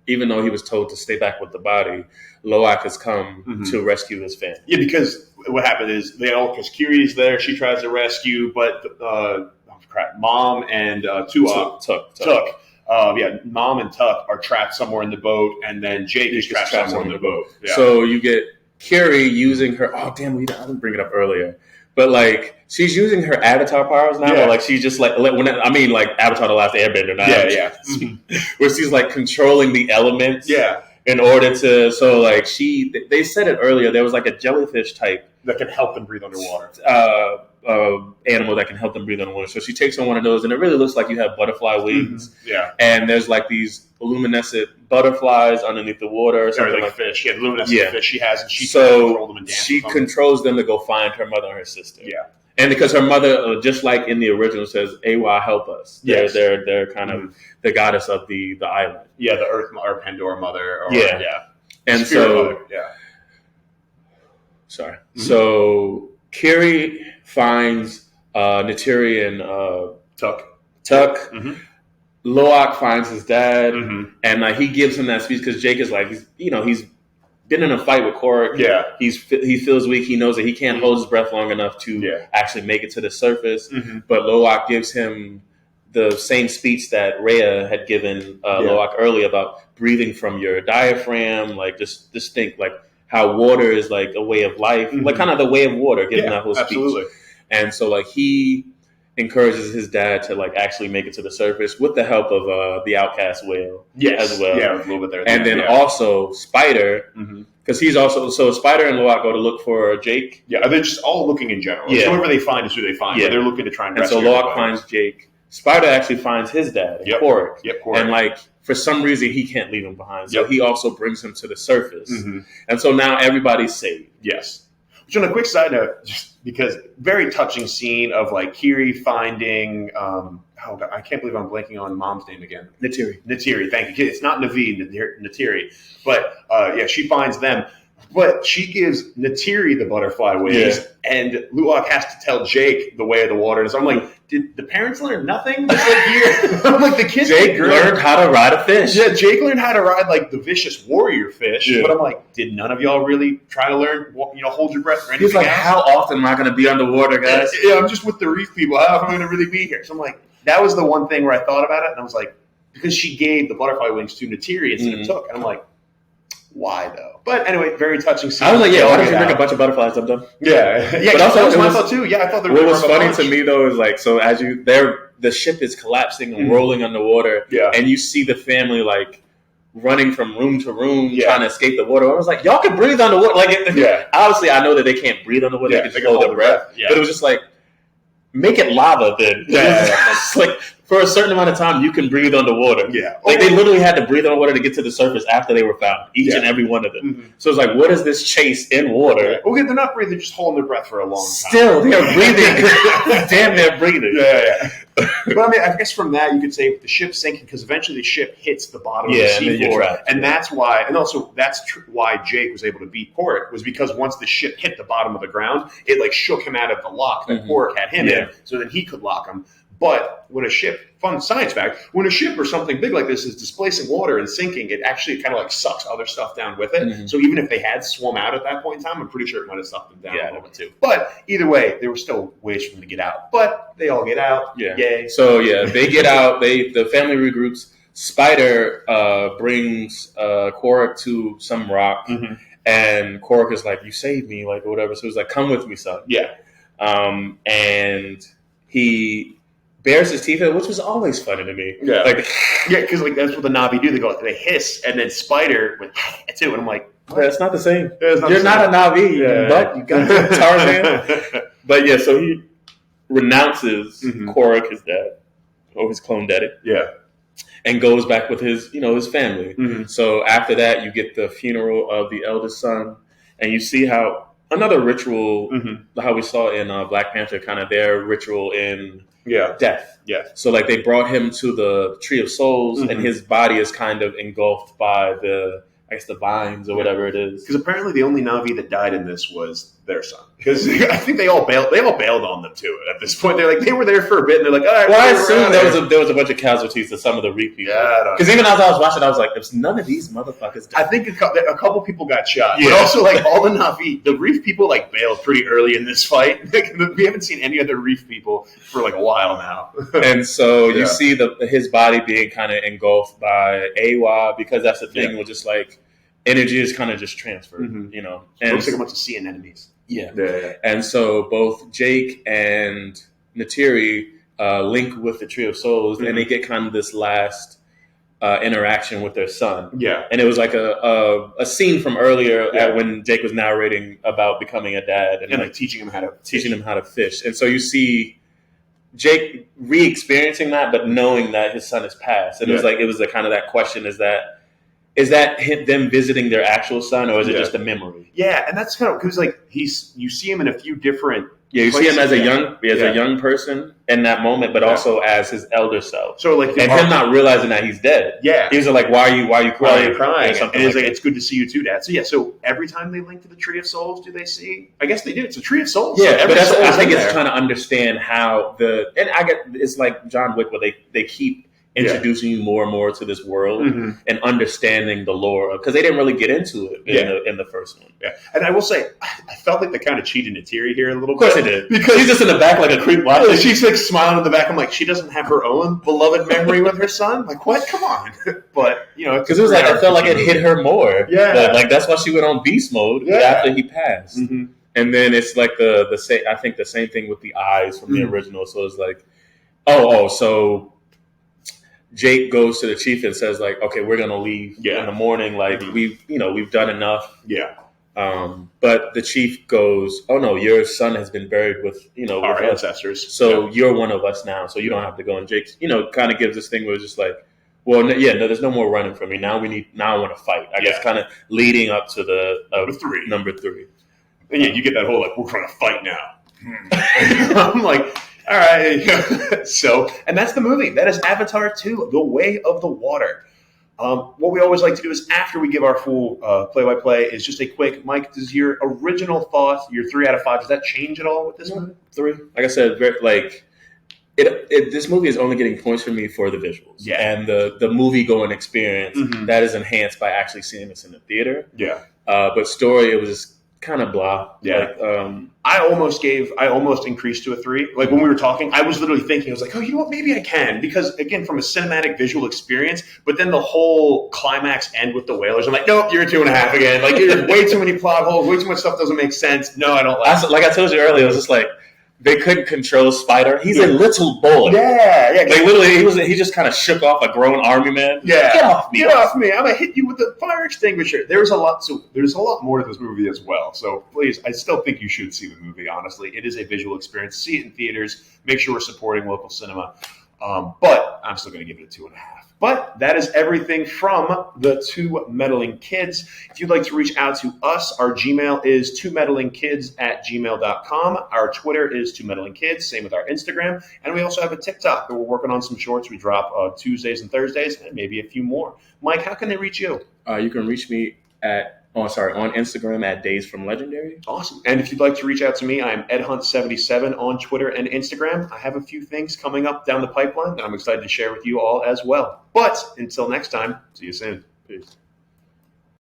even though he was told to stay back with the body, Loak has come to rescue his family. Yeah, because what happened is because Kiri's there, she tries to rescue, but Mom and Tuck. Mom and Tuck are trapped somewhere in the boat, and then Jake is trapped somewhere in the boat. So you get Kiri using her. Oh damn, I didn't bring it up earlier, but like she's using her avatar powers now. Where, like she's just like like Avatar: The Last Airbender now. Where she's like controlling the elements. In order to, so like they said it earlier. There was like a jellyfish type that can help them breathe underwater. Animal that can help them breathe underwater. So she takes on one of those, and it really looks like you have butterfly wings. And there's like these luminescent butterflies underneath the water, or something like fish. Luminescent fish she has, and she controls them and dances. She controls them to go find her mother and her sister. And because her mother, just like in the original, says, "Awa, help us." They're kind of the goddess of the island. The Earth or Pandora mother. And so sorry. So Kiri finds Naturi and Tuck. Loak finds his dad, and he gives him that speech because Jake is like, he's been in a fight with Korik. He feels weak. He knows that he can't hold his breath long enough to actually make it to the surface. But Loak gives him the same speech that Rhea had given Loak earlier about breathing from your diaphragm, like just think like how water is like a way of life, like kind of the way of water, given that whole speech. Absolutely. And so like he encourages his dad to like actually make it to the surface with the help of the outcast whale as well. Yeah, a little bit there. And then also Spider, because he's also Spider and Loak go to look for Jake. Yeah, they're just all looking in general. Yeah. Whoever they find is who they find. Yeah. But they're looking to try and rescue. And so Loak finds Jake. Spider actually finds his dad, Korik. And like for some reason he can't leave him behind. So he also brings him to the surface. And so now everybody's saved. Yes. Which on a quick side note, just because very touching scene of like Kiri finding I can't believe I'm blanking on mom's name again. Neytiri, thank you. It's not Naveed, Neytiri. But she finds them. But she gives Neytiri the butterfly wings, and Loak has to tell Jake the way of the water. And so I'm like, did the parents learn nothing? I'm like, the kids. Jake learned how to ride a fish. Yeah, Jake learned how to ride like the vicious warrior fish. Yeah. But I'm like, did none of y'all really try to learn? Hold your breath or anything? He's like, how often am I going to be underwater, guys? Yeah, I'm just with the reef people. How often am I going to really be here? So I'm like, that was the one thing where I thought about it, and I was like, because she gave the butterfly wings to Neytiri instead of Took, and I'm like, why though? But anyway, very touching scene. I was like, why don't you bring a bunch of butterflies up them? Yeah. But also, that was my thought too. Yeah, I thought there was. What was funny to me though is like, so as the ship is collapsing and rolling underwater, and you see the family like running from room to room trying to escape the water. I was like, y'all can breathe underwater. Like, obviously, I know that they can't breathe underwater. They can just hold their breath. But it was just like, make it lava then. It's like for a certain amount of time you can breathe underwater. Yeah. Like they literally had to breathe underwater to get to the surface after they were found. Each and every one of them. So it's like, what is this chase in water? Okay, they're not breathing, they're just holding their breath for a long time. Still, they're breathing. Damn, they're breathing. But I mean, I guess from that you could say the ship's sinking because eventually the ship hits the bottom of the seafloor, and that's why. And also that's why Jake was able to beat Korik, was because once the ship hit the bottom of the ground, it like shook him out of the lock that Korik had him in, so that he could lock him. But when a ship, fun science fact, when a ship or something big like this is displacing water and sinking, it actually kind of like sucks other stuff down with it. So even if they had swum out at that point in time, I'm pretty sure it might have sucked them down a little bit too. But either way, there were still ways for them to get out. But they all get out. Yeah. Yay. So they get out. The family regroups. Spider brings Korik to some rock, and Korik is like, "You saved me," like or whatever. So he's like, "Come with me, son." Yeah. And he bares his teeth, which was always funny to me. Yeah, because like that's what the Na'vi do. They hiss, and then Spider with too, and I'm like, that's not the same. You're not a Na'vi, but you got Tarzan. But so he renounces Korik, his dad, or his clone daddy. Yeah, and goes back with his family. So after that, you get the funeral of the eldest son, and you see how another ritual, how we saw in Black Panther, kind of their ritual in death. Yeah. So like they brought him to the Tree of Souls, and his body is kind of engulfed by the vines or whatever it is. Because apparently the only Na'vi that died in this was their son. Because I think they all bailed on them too. At this point, they were there for a bit, and they're like, all right. Well, I assume there was a bunch of casualties to some of the Reef people. Yeah. Because even as I was watching, I was like, "There's none of these motherfuckers." I think a couple people got shot. Yeah. But also, like all the Na'vi, the Reef people like bailed pretty early in this fight. We haven't seen any other Reef people for like a while now. And so you see his body being kind of engulfed by Awa, because that's the thing. We're just like energy is kind of just transferred, And it looks like a bunch of sea anemones. Yeah. And so both Jake and Neytiri link with the Tree of Souls, and they get kind of this last interaction with their son. Yeah. And it was like a scene from earlier when Jake was narrating about becoming a dad and like teaching him how to fish. And so you see Jake re-experiencing that, but knowing that his son is passed. And it was the kind of that question: is that them visiting their actual son, or is it just a memory? Yeah, and that's kind of because like you see him in a few different. Yeah, you see him as a young person in that moment, but also as his elder self. So like, and him not realizing that he's dead. Yeah, he was like, "Why are you crying?" Why are you crying? And he's like, "It's good to see you too, Dad." So so every time they link to the Tree of Souls, do they see? I guess they do. It's a Tree of Souls. Yeah, so but I think it's trying to understand how and I get it's like John Wick, where they keep introducing you more and more to this world and understanding the lore, because they didn't really get into it in the first one. Yeah, and I will say, I felt like they kind of cheated Natiri here a little bit. Of course they did, because she's just in the back like a creep watching. She's like smiling in the back. I'm like, she doesn't have her own beloved memory with her son. Like, what? Come on. But because it was like, I felt like it hit her more. Yeah, like that's why she went on beast mode after he passed. And then it's like the same. I think the same thing with the eyes from the original. So it's like, so Jake goes to the chief and says like, okay, we're gonna leave in the morning. Like we've done enough. Yeah. But the chief goes, oh no, your son has been buried with our ancestors. So you're one of us now. So you don't have to go. And Jake, kind of gives this thing where it's just like, well, no, there's no more running from me. Now I want to fight. I guess kind of leading up to the number three. And you get that whole like, we're going to fight now. I'm like, all right. So, and that's the movie. That is Avatar 2, The Way of the Water. What we always like to do is after we give our full play-by-play is just a quick, Mike, does your original thought, your 3 out of 5, does that change at all with this movie? 3. Like I said, this movie is only getting points for me for the visuals and the movie-going experience that is enhanced by actually seeing this in the theater. Yeah. But story, it was kind of blah. Yeah. Like, I almost increased to a 3. Like when we were talking, I was literally thinking, I was like, oh, you know what? Maybe I can. Because again, from a cinematic visual experience, but then the whole climax end with the whalers, I'm like, nope, you're a 2.5 again. Like there's way too many plot holes, way too much stuff doesn't make sense. No, I don't like I told you earlier, it was just like, they couldn't control Spider. He's a little boy. Yeah. Like literally, he just kind of shook off a grown army man. Yeah, get off me! I'm gonna hit you with the fire extinguisher. There's a lot more to this movie as well. So please, I still think you should see the movie. Honestly, it is a visual experience. See it in theaters. Make sure we're supporting local cinema. But I'm still gonna give it a 2.5. But that is everything from the 2 Meddling Kids. If you'd like to reach out to us, our Gmail is 2meddlingkids@gmail.com. Our Twitter is 2meddlingkids. Same with our Instagram. And we also have a TikTok that we're working on some shorts. We drop Tuesdays and Thursdays and maybe a few more. Mike, how can they reach you? You can reach me on Instagram at Days from Legendary. Awesome. And if you'd like to reach out to me, I'm EdHunt77 on Twitter and Instagram. I have a few things coming up down the pipeline that I'm excited to share with you all as well. But until next time, see you soon. Peace.